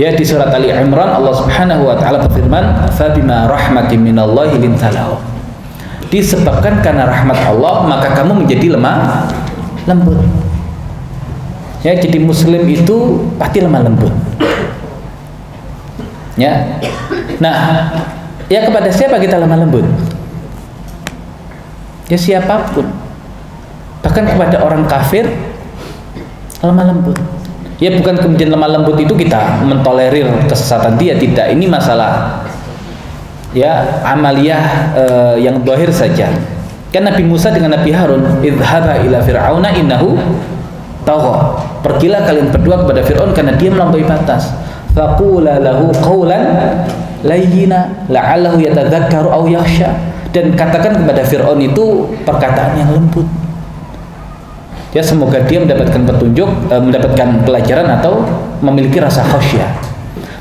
Ya, di surat Ali Imran Allah Subhanahu wa taala berfirman, "Fa bima rahmatin minallahi lintalahu." Disebabkan karena rahmat Allah, maka kamu menjadi lemah lembut. Ya, jadi muslim itu pasti lemah lembut. Ya. Nah, ya kepada siapa kita lemah lembut? Ya, siapapun. Bahkan kepada orang kafir lemah lembut. Ya, bukan kemudian lemah lembut itu kita mentolerir kesesatan dia, tidak. Ini masalah ya amaliyah yang zahir saja. Kan Nabi Musa dengan Nabi Harun, idhaba ila fir'auna innahu tagha. Pergilah kalian berdua kepada Fir'aun karena dia melampaui batas. Faqula lahu qawlan layyina la'allahu yatadzakkaru aw yakhsha. Dan katakan kepada Fir'aun itu perkataan yang lembut. Ya, semoga dia mendapatkan petunjuk, mendapatkan pelajaran atau memiliki rasa khasyah.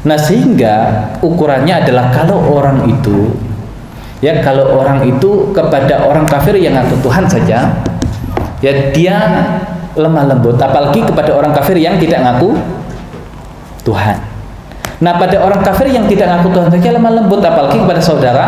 Nah, sehingga ukurannya adalah kalau orang itu kepada orang kafir yang ngaku Tuhan saja, ya dia lemah lembut, apalagi kepada orang kafir yang tidak ngaku Tuhan. Nah, pada orang kafir yang tidak ngaku Tuhan saja lemah lembut, apalagi kepada saudara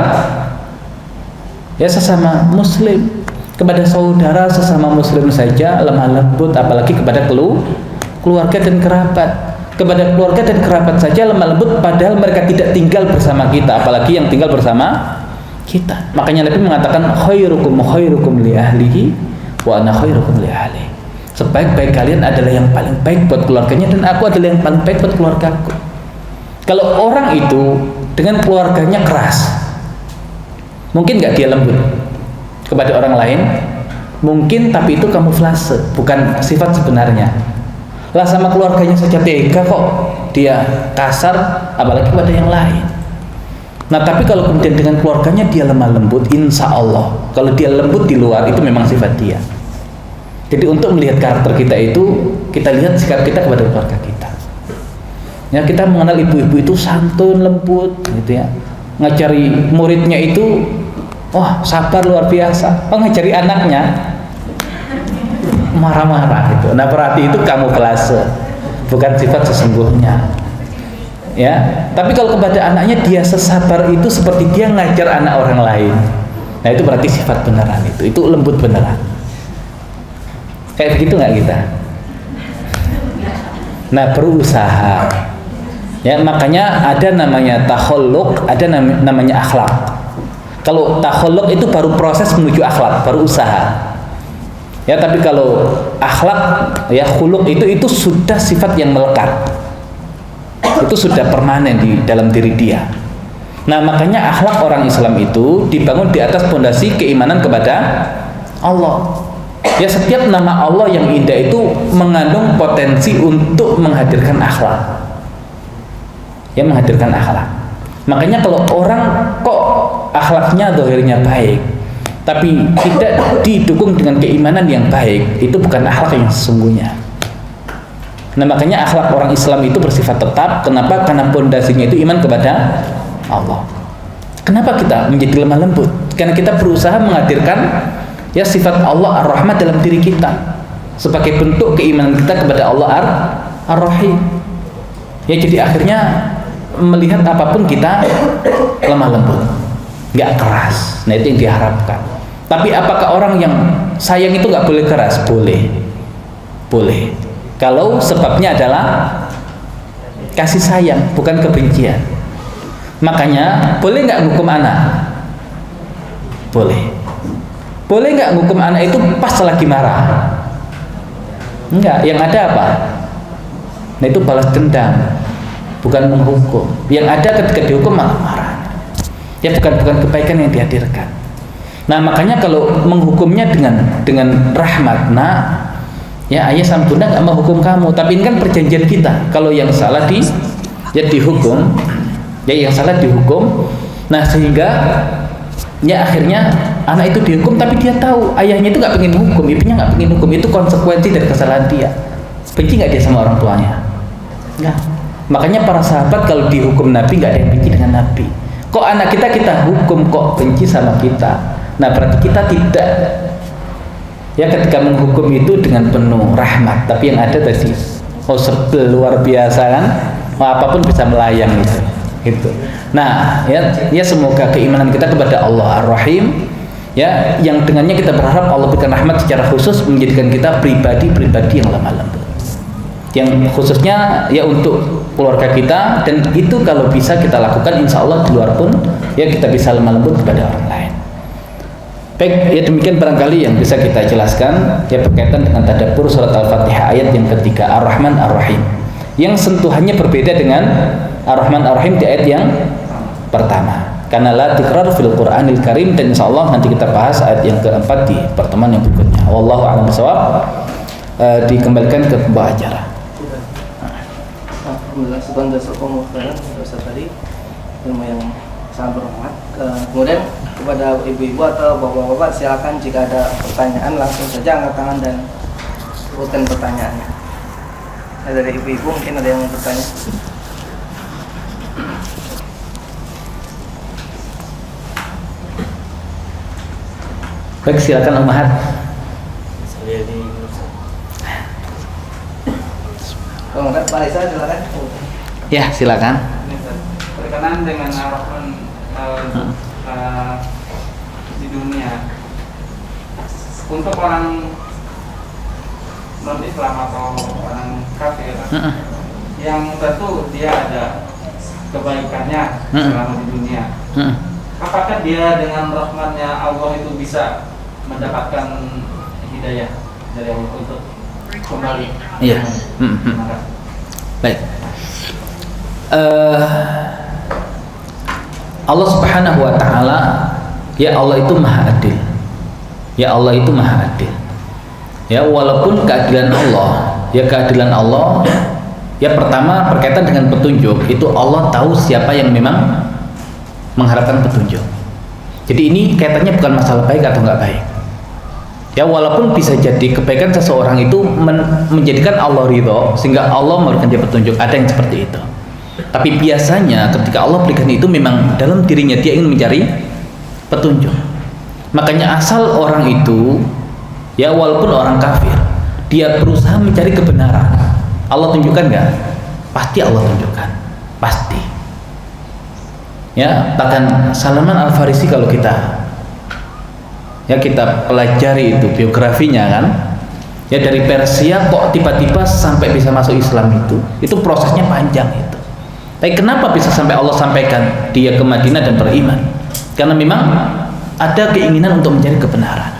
ya sesama muslim. Kepada saudara sesama muslim saja lemah lembut, apalagi kepada keluarga dan kerabat. Kepada keluarga dan kerabat saja lemah lembut, padahal mereka tidak tinggal bersama kita, apalagi yang tinggal bersama kita. Makanya Nabi mengatakan khairukum li ahlihi wa ana khairukum li ahli. Sebaik-baik kalian adalah yang paling baik buat keluarganya, dan aku adalah yang paling baik buat keluargaku. Kalau orang itu dengan keluarganya keras, mungkin nggak dia lembut kepada orang lain? Mungkin, tapi itu kamuflase, bukan sifat sebenarnya. Lah, sama keluarganya saja tega kok dia kasar, apalagi kepada yang lain. Nah, tapi kalau kemudian dengan keluarganya dia lemah lembut, insya Allah kalau dia lembut di luar itu memang sifat dia. Jadi untuk melihat karakter kita itu, kita lihat sikap kita kepada keluarga kita. Ya, kita mengenal ibu-ibu itu santun, lembut gitu ya. Ngajari muridnya itu wah, sabar luar biasa. Ngajari anaknya marah-marah gitu. Nah, berarti itu kamuflase, bukan sifat sesungguhnya. Ya, tapi kalau kepada anaknya dia sesabar itu seperti dia ngajar anak orang lain. Nah, itu berarti sifat beneran itu lembut beneran. Kayak begitu nggak kita? Nah, berusaha. Ya, makanya ada namanya takhalluk, ada namanya akhlak. Kalau takhalluk itu baru proses menuju akhlak, baru usaha. Ya, tapi kalau akhlak, ya khuluk itu sudah sifat yang melekat. Itu sudah permanen di dalam diri dia. Nah, makanya akhlak orang Islam itu dibangun di atas fondasi keimanan kepada Allah. Ya, setiap nama Allah yang indah itu mengandung potensi untuk menghadirkan akhlak. Ya, menghadirkan akhlak. Makanya kalau orang kok akhlaknya zahirnya baik, tapi tidak didukung dengan keimanan yang baik, itu bukan akhlak yang sesungguhnya. Nah makanya akhlak orang Islam itu bersifat tetap. Kenapa? Karena pondasinya itu iman kepada Allah. Kenapa kita menjadi lemah lembut? Karena kita berusaha menghadirkan ya sifat Allah Ar-Rahman dalam diri kita sebagai bentuk keimanan kita kepada Allah Ar-Rahim. Ya jadi akhirnya melihat apapun kita lemah lembut, nggak keras. Nah itu yang diharapkan. Tapi apakah orang yang sayang itu nggak boleh keras? Boleh, boleh. Kalau sebabnya adalah kasih sayang, bukan kebencian. Makanya boleh nggak ngukum anak? Boleh. Boleh nggak ngukum anak itu pas lagi marah? Enggak. Yang ada apa? Nah itu balas dendam, bukan menghukum. Yang ada ketika dihukum malah marah. Ya bukan kebaikan yang dihadirkan. Nah makanya kalau menghukumnya dengan rahmat, nah ya ayah sama bunda nggak mau hukum kamu, tapi ini kan perjanjian kita. Kalau yang salah ya dihukum, ya yang salah dihukum. Nah sehingga ya akhirnya anak itu dihukum, tapi dia tahu ayahnya itu nggak pengen hukum, ibunya nggak pengen hukum. Itu konsekuensi dari kesalahan dia. Benci nggak dia sama orang tuanya? Nggak. Makanya para sahabat kalau dihukum Nabi nggak ada yang benci dengan Nabi. Kok anak kita hukum kok benci sama kita? Nah berarti kita tidak ya ketika menghukum itu dengan penuh rahmat. Tapi yang ada tadi sebel luar biasa kan, apapun bisa melayang gitu. Nah ya semoga keimanan kita kepada Allah Ar-Rahim ya yang dengannya kita berharap Allah berikan rahmat secara khusus, menjadikan kita pribadi yang lemah lembut, yang khususnya ya untuk keluarga kita. Dan itu kalau bisa kita lakukan, insya Allah di luar pun ya kita bisa lemah lembut kepada orang lain. Baik, ya demikian barangkali yang bisa kita jelaskan ya berkaitan dengan tadabbur surat Al-Fatihah ayat yang ketiga, Ar-Rahman Ar-Rahim, yang sentuhannya berbeda dengan Ar-Rahman Ar-Rahim di ayat yang pertama. Karena la tikrar fil Qur'anil Karim, dan insya Allah nanti kita bahas ayat yang keempat di pertemuan yang berikutnya. Wallahu a'lam bishawab. Dikembalikan ke pembawa acara. Alhamdulillah, sebentar dosa tadi ilmu yang sangat bermanfaat. Kemudian kepada ibu-ibu atau bapak-bapak silakan jika ada pertanyaan langsung saja angkat tangan dan sebutkan pertanyaannya. Nah, dari ibu-ibu mungkin ada yang mau bertanya. Baik, silakan Om Mahat. Kalau enggak, Pak Isa silakan. Ya, silakan. Berkenaan dengan Ar-Rahman di dunia, untuk orang non Islam atau orang kafir, yang tentu dia ada kebaikannya selama di dunia. Apakah dia dengan rahmatnya Allah itu bisa mendapatkan hidayah dari Allah untuk kembali? Iya. Baik. Allah Subhanahu wa taala, ya Allah itu Maha Adil. Ya Allah itu Maha Adil. Ya walaupun keadilan Allah, ya keadilan Allah ya pertama berkaitan dengan petunjuk, itu Allah tahu siapa yang memang mengharapkan petunjuk. Jadi ini kaitannya bukan masalah baik atau enggak baik. Ya walaupun bisa jadi kebaikan seseorang itu menjadikan Allah ridho sehingga Allah memberikan dia petunjuk, ada yang seperti itu. Tapi biasanya ketika Allah berikan itu memang dalam dirinya dia ingin mencari petunjuk. Makanya asal orang itu ya walaupun orang kafir, dia berusaha mencari kebenaran, Allah tunjukkan nggak? Pasti Allah tunjukkan, pasti. Ya bahkan Salman Al-Farisi kalau kita pelajari itu biografinya kan, ya dari Persia kok tiba-tiba sampai bisa masuk Islam itu prosesnya panjang itu. Tapi kenapa bisa sampai Allah sampaikan dia ke Madinah dan beriman? Karena memang ada keinginan untuk mencari kebenaran,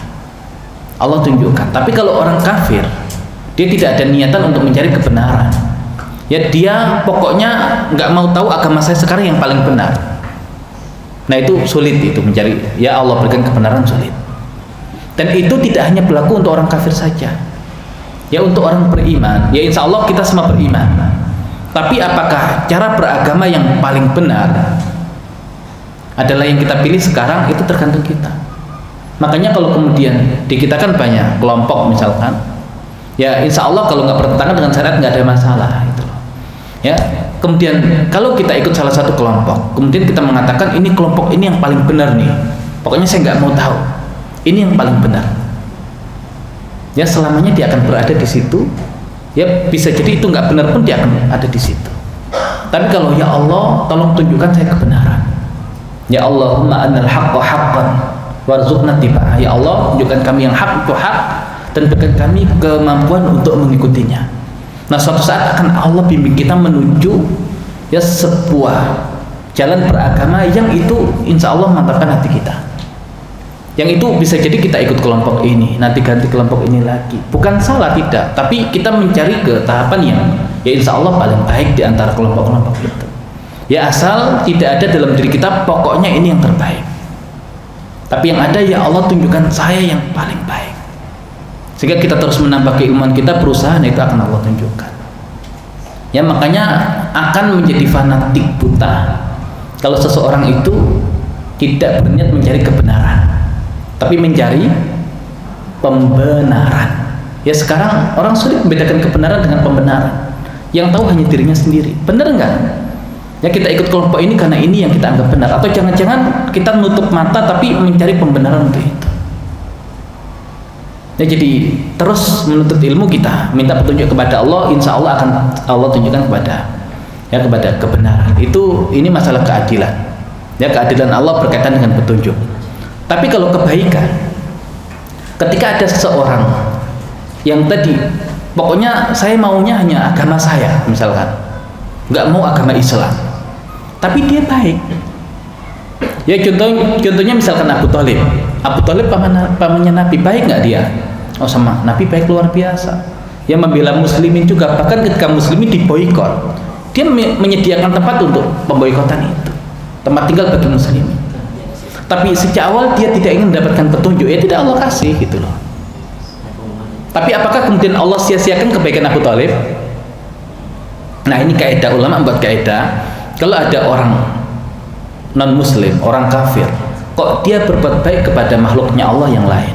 Allah tunjukkan. Tapi kalau orang kafir, dia tidak ada niatan untuk mencari kebenaran, ya dia pokoknya nggak mau tahu agama saya sekarang yang paling benar. Nah itu sulit itu mencari, ya Allah berikan kebenaran sulit. Dan itu tidak hanya berlaku untuk orang kafir saja, ya untuk orang beriman, ya insya Allah kita semua beriman. Tapi apakah cara beragama yang paling benar adalah yang kita pilih sekarang, itu tergantung kita. Makanya kalau kemudian di kita kan banyak kelompok misalkan, Ya insya Allah kalau nggak bertentangan dengan syariat nggak ada masalah gitu loh. Ya kemudian kalau kita ikut salah satu kelompok, kemudian kita mengatakan ini kelompok ini yang paling benar nih, pokoknya saya nggak mau tahu, ini yang paling benar. Ya selamanya dia akan berada di situ. Ya bisa jadi itu nggak benar pun dia akan ada di situ. Tapi kalau ya Allah tolong tunjukkan saya kebenaran. Ya Allahumma annal haqqa haqqan warzuqna tiba'ah. Ya Allah tunjukkan kami yang hak itu hak dan berikan kami kemampuan untuk mengikutinya. Nah suatu saat akan Allah bimbing kita menuju ya sebuah jalan beragama yang itu insya Allah mantapkan hati kita. Yang itu bisa jadi kita ikut kelompok ini, nanti ganti kelompok ini lagi. Bukan salah tidak, tapi kita mencari ke tahapan yang ya insya Allah paling baik di antara kelompok-kelompok itu. Ya asal tidak ada dalam diri kita pokoknya ini yang terbaik. Tapi yang ada ya Allah tunjukkan saya yang paling baik. Sehingga kita terus menambah keilmuan kita, berusaha, nah itu akan Allah tunjukkan. Ya makanya akan menjadi fanatik buta kalau seseorang itu tidak berniat mencari kebenaran, tapi mencari pembenaran. Ya sekarang orang sulit membedakan kebenaran dengan pembenaran. Yang tahu hanya dirinya sendiri. Benar enggak? Ya kita ikut kelompok ini karena ini yang kita anggap benar, atau jangan-jangan kita nutup mata tapi mencari pembenaran untuk itu. Ya jadi terus menuntut ilmu kita, minta petunjuk kepada Allah, insya Allah akan Allah tunjukkan kepada kebenaran. Ini masalah keadilan. Ya keadilan Allah berkaitan dengan petunjuk. Tapi kalau kebaikan, ketika ada seseorang yang tadi pokoknya saya maunya hanya agama saya, misalkan nggak mau agama Islam, tapi dia baik. Ya contohnya misalkan Abu Thalib pamannya Nabi, baik nggak dia? Oh sama Nabi baik luar biasa. Dia membela muslimin juga, bahkan ketika muslimin diboikot, dia menyediakan tempat untuk pemboikotan itu, tempat tinggal bagi muslimin. Tapi sejak awal dia tidak ingin mendapatkan petunjuk, ya tidak Allah kasih gitu loh. Tapi apakah kemudian Allah sia-siakan kebaikan Abu Thalib? Nah ini kaidah ulama buat kaidah, kalau ada orang non muslim, orang kafir, kok dia berbuat baik kepada makhluknya Allah yang lain,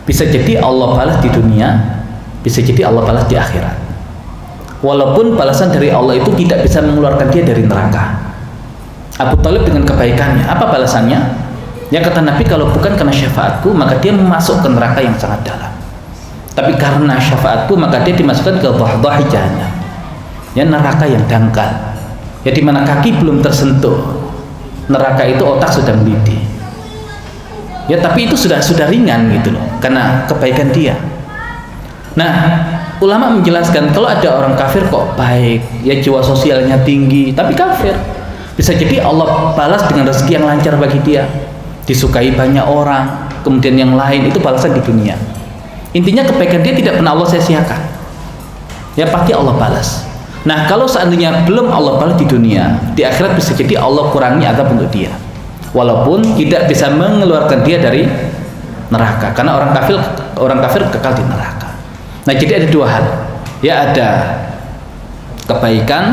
bisa jadi Allah balas di dunia, bisa jadi Allah balas di akhirat. Walaupun balasan dari Allah itu tidak bisa mengeluarkan dia dari neraka. Abu Thalib dengan kebaikannya, apa balasannya? Ya kata Nabi, kalau bukan karena syafaatku maka dia masuk ke neraka yang sangat dalam. Tapi karena syafaatku maka dia dimasukkan ke dhahdahi jahannam, ya neraka yang dangkal, ya dimana kaki belum tersentuh neraka itu, otak sudah mendidih. Ya tapi itu sudah ringan gitu loh, karena kebaikan dia. Nah ulama menjelaskan kalau ada orang kafir kok baik, ya jiwa sosialnya tinggi tapi kafir, bisa jadi Allah balas dengan rezeki yang lancar bagi dia, disukai banyak orang, kemudian yang lain itu balasan di dunia. Intinya kebaikan dia tidak pernah Allah sia-siakan, ya pasti Allah balas. Nah kalau seandainya belum Allah balas di dunia, di akhirat bisa jadi Allah kurangi azab untuk dia, walaupun tidak bisa mengeluarkan dia dari neraka, karena orang kafir kekal di neraka. Nah jadi ada dua hal, ya ada kebaikan,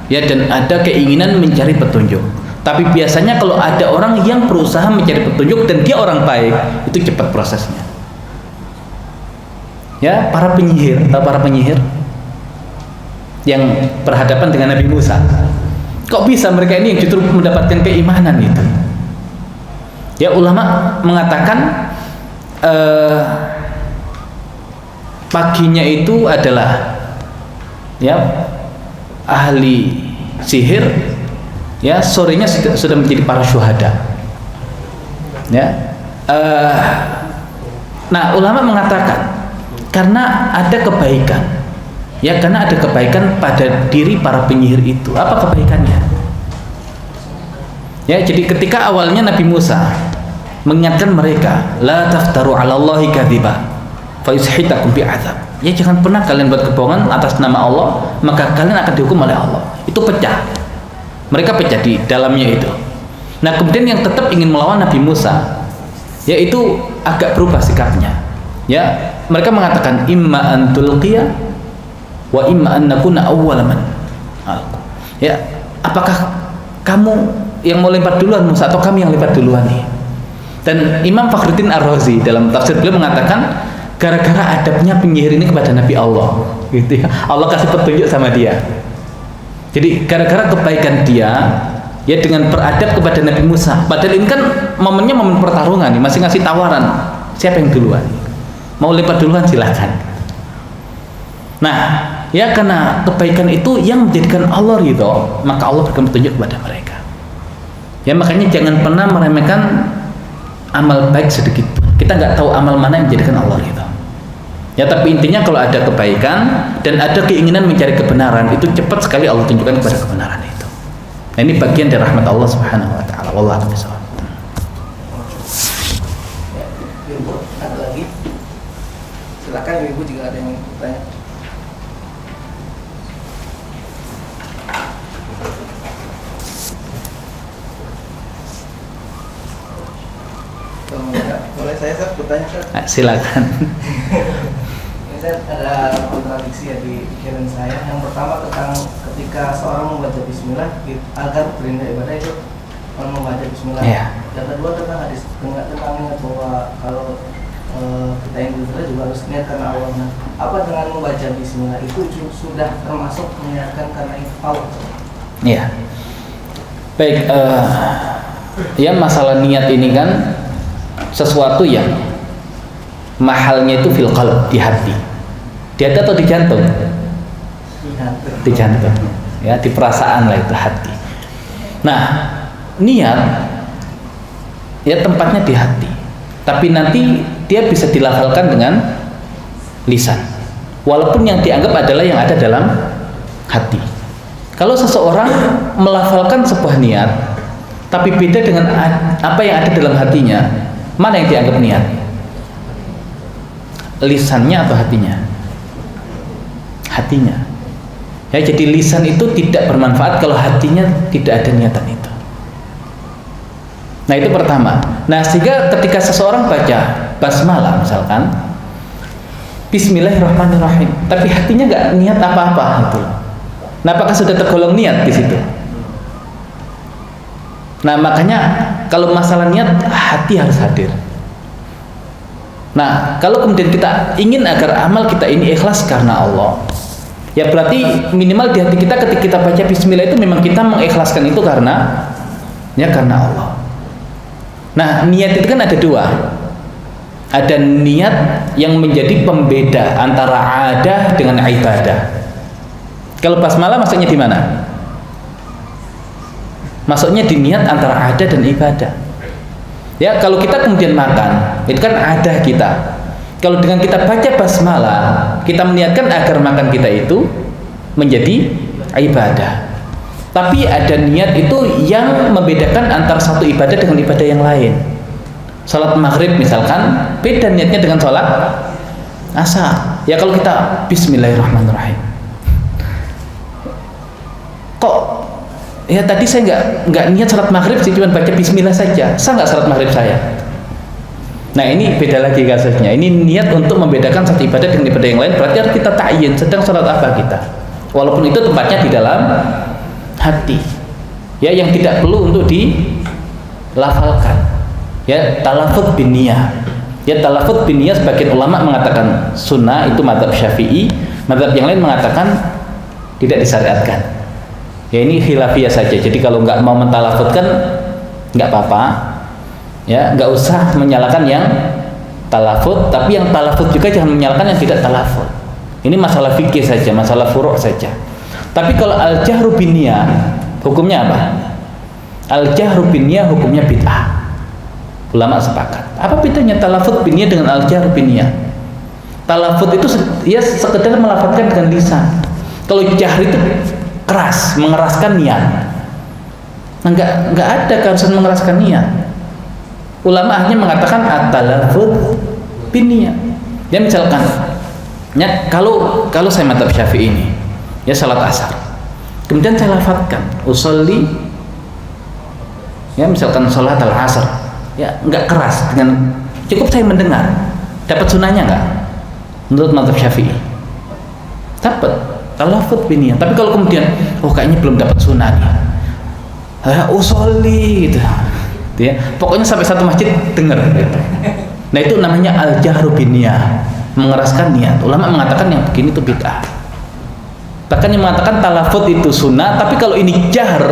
ya dan ada keinginan mencari petunjuk. Tapi biasanya kalau ada orang yang berusaha mencari petunjuk dan dia orang baik, itu cepat prosesnya. Ya para penyihir, atau para penyihir yang berhadapan dengan Nabi Musa, kok bisa mereka ini yang justru mendapatkan keimanan itu? Ya ulama mengatakan paginya itu adalah ya ahli sihir, ya sorenya sudah menjadi para syuhada. Ya nah ulama mengatakan karena ada kebaikan, ya karena ada kebaikan pada diri para penyihir itu. Apa kebaikannya? Ya jadi ketika awalnya Nabi Musa mengingatkan mereka, la taftaru 'ala Allahi kadziba fa yushitakum bi'adzab. Ya jangan pernah kalian buat kebohongan atas nama Allah, maka kalian akan dihukum oleh Allah. Itu pecah. Mereka pecah di dalamnya itu. Nah, kemudian yang tetap ingin melawan Nabi Musa, yaitu agak berubah sikapnya. Ya, mereka mengatakan imma an tulqiya wa imma an nakuna awwala man. Ya, apakah kamu yang mau lempar duluan Musa atau kami yang lempar duluan nih? Dan Imam Fakhruddin Ar-Razi dalam tafsir beliau mengatakan gara-gara adabnya penyair ini kepada Nabi Allah, gitu ya. Allah kasih petunjuk sama dia. Jadi gara-gara kebaikan dia, ya dengan beradab kepada Nabi Musa. Padahal ini kan momennya momen pertarungan, nih, masih ngasih tawaran. Siapa yang duluan? Mau lempar duluan silahkan. Nah, ya karena kebaikan itu yang menjadikan Allah ridho, maka Allah berikan petunjuk kepada mereka. Ya makanya jangan pernah meremehkan amal baik sedikit pun. Kita nggak tahu amal mana yang menjadikan Allah ridho. Ya tapi intinya kalau ada kebaikan dan ada keinginan mencari kebenaran, itu cepat sekali Allah tunjukkan kepada kebenaran itu. Nah ini bagian dari rahmat Allah Subhanahu Wa Taala. Wallahu a'lam bishawab. Ya, Ibu, ada lagi? Silakan Ibu jika ada yang bertanya. Boleh saya bertanya, Ustaz? Silakan. Ini saya ada kontradiksi ya di pikiran saya. Yang pertama tentang ketika seorang membaca Bismillah agar berindah ibadah itu orang membaca Bismillah. Yeah. Dan kedua tentang hadis tentang niat bahwa kalau kita yang beribadah juga harus niat karena Allah. Nah, apa dengan membaca Bismillah itu sudah termasuk meniatkan karena Allah? Iya. Baik. Ya masalah niat ini kan sesuatu yang mahalnya itu fil qalb, di hati. Di hati atau di jantung? Di jantung. Ya, di perasaan lah itu hati. Nah, niat ya tempatnya di hati. Tapi nanti dia bisa dilafalkan dengan lisan. Walaupun yang dianggap adalah yang ada dalam hati. Kalau seseorang melafalkan sebuah niat tapi beda dengan apa yang ada dalam hatinya, mana yang dianggap niat? Lisannya atau hatinya? Hatinya. Ya, jadi lisan itu tidak bermanfaat kalau hatinya tidak ada niatan itu. Nah itu pertama. Nah sehingga ketika seseorang baca basmalah misalkan, Bismillahirrahmanirrahim, tapi hatinya nggak niat apa-apa itu. Nah apakah sudah tergolong niat di situ? Nah makanya kalau masalah niat hati harus hadir. Nah kalau kemudian kita ingin agar amal kita ini ikhlas karena Allah, ya berarti minimal di hati kita ketika kita baca Bismillah itu memang kita mengikhlaskan itu karena Allah. Nah niat itu kan ada dua. Ada niat yang menjadi pembeda antara adah dengan ibadah. Kalau basmalah maksudnya di mana? Maksudnya di niat antara adah dan ibadah. Ya kalau kita kemudian makan, itu kan adah kita. Kalau dengan kita baca basmalah, kita meniatkan agar makan kita itu menjadi ibadah. Tapi ada niat itu yang membedakan antara satu ibadah dengan ibadah yang lain. Salat maghrib misalkan beda niatnya dengan salat asar. Ya kalau kita Bismillahirrahmanirrahim, kok ya tadi saya nggak niat salat maghrib sih, cuma baca Bismillah saja, sah nggak salat maghrib saya? Nah ini beda lagi kasusnya. Ini niat untuk membedakan satu ibadah dengan ibadah yang lain. Berarti harus kita ta'yin sedang salat apa kita, walaupun itu tempatnya di dalam hati, ya yang tidak perlu untuk dilafalkan. Ya talafut bin niyah. Ya talafut bin niyah sebagian ulama mengatakan sunnah, itu mazhab Syafi'i. Mazhab yang lain mengatakan tidak disyariatkan. Ya ini khilafiyah saja. Jadi kalau nggak mau mentalafutkan nggak apa-apa. Ya nggak usah menyalahkan yang talafut, tapi yang talafut juga jangan menyalahkan yang tidak talafut. Ini masalah fikih saja, masalah furu' saja. Tapi kalau al-jahru bin niyah hukumnya apa? Al-jahru bin niyah hukumnya bid'ah. Ulama sepakat. Apa bedanya talafut bin niyah dengan al-jahru bin niyah? Talafut itu ya sekedar melafazkan dengan lisan. Kalau jahr itu keras, mengeraskan niat. Nah, enggak ada keharusan mengeraskan niat. Ulama hanya mengatakan at-talafut bin niyah. Ya misalkan, ya kalau saya mazhab Syafi'i ini, ya salat asar, kemudian saya lafadzkan usolli, ya misalkan salat al-asar, ya nggak keras, dengan cukup saya mendengar, dapat sunahnya nggak? Menurut mazhab Syafi'i dapat talafut bin niyah. Tapi kalau kemudian kayaknya belum dapat sunah nih, usolli gitu ya, pokoknya sampai satu masjid dengar gitu. Nah itu namanya al-jahru bin niyah. mengeraskan niat. Ulama mengatakan yang begini itu bid'ah. Bahkan yang mengatakan talafut itu sunnah, tapi kalau ini jahr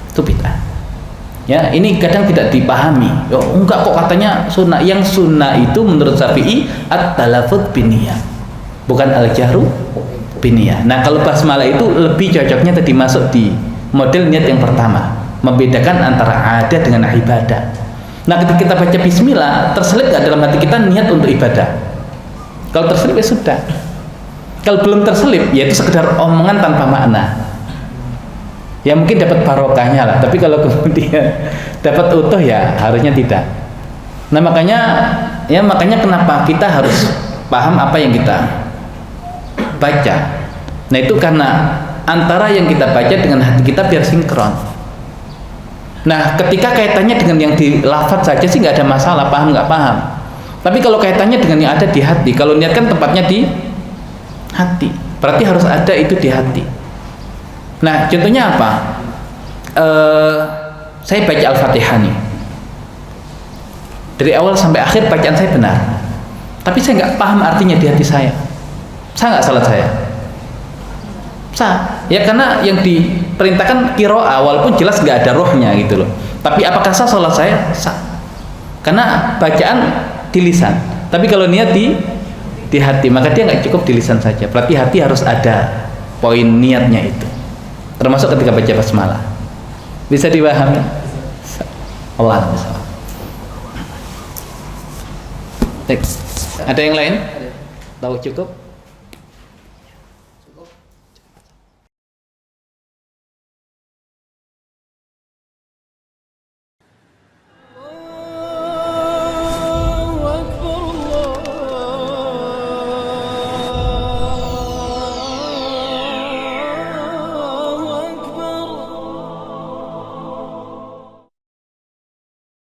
itu bid'ah. Ya, ini kadang tidak dipahami. Oh, enggak kok katanya sunnah. Yang sunnah itu menurut Syafi'i at-talafut biniyah, bukan al-jahru biniyah. Nah, kalau basmalah itu lebih cocoknya tadi masuk di model niat yang pertama, membedakan antara adat dengan ibadah. Nah, ketika kita baca bismillah, terselip gak dalam hati kita niat untuk ibadah? Kalau terselip ya sudah. Kalau belum terselip, ya itu sekedar omongan tanpa makna. Ya mungkin dapat barokahnya lah, tapi kalau kemudian dapat utuh ya harusnya tidak. Nah, makanya kenapa kita harus paham apa yang kita baca. Nah, itu karena antara yang kita baca dengan hati kita biar sinkron. Nah, ketika kaitannya dengan yang di lafaz saja sih nggak ada masalah, paham nggak paham. Tapi kalau kaitannya dengan yang ada di hati, kalau niat kan tempatnya di hati, berarti harus ada itu di hati. Nah, contohnya apa? Saya baca Al-Fatihah nih, dari awal sampai akhir bacaan saya benar, tapi saya nggak paham artinya di hati saya. Sah nggak salat saya? Sah. Ya karena yang diperintahkan qiraah, walaupun jelas nggak ada rohnya gitu loh. Tapi apakah sah salat saya? Sah. Karena bacaan di lisan. Tapi kalau niat di hati, maka dia nggak cukup di lisan saja. Berarti hati harus ada poin niatnya itu. Termasuk ketika baca basmalah. Bisa dipahami? Allah bisa. Next. Ada yang lain? Tahu cukup?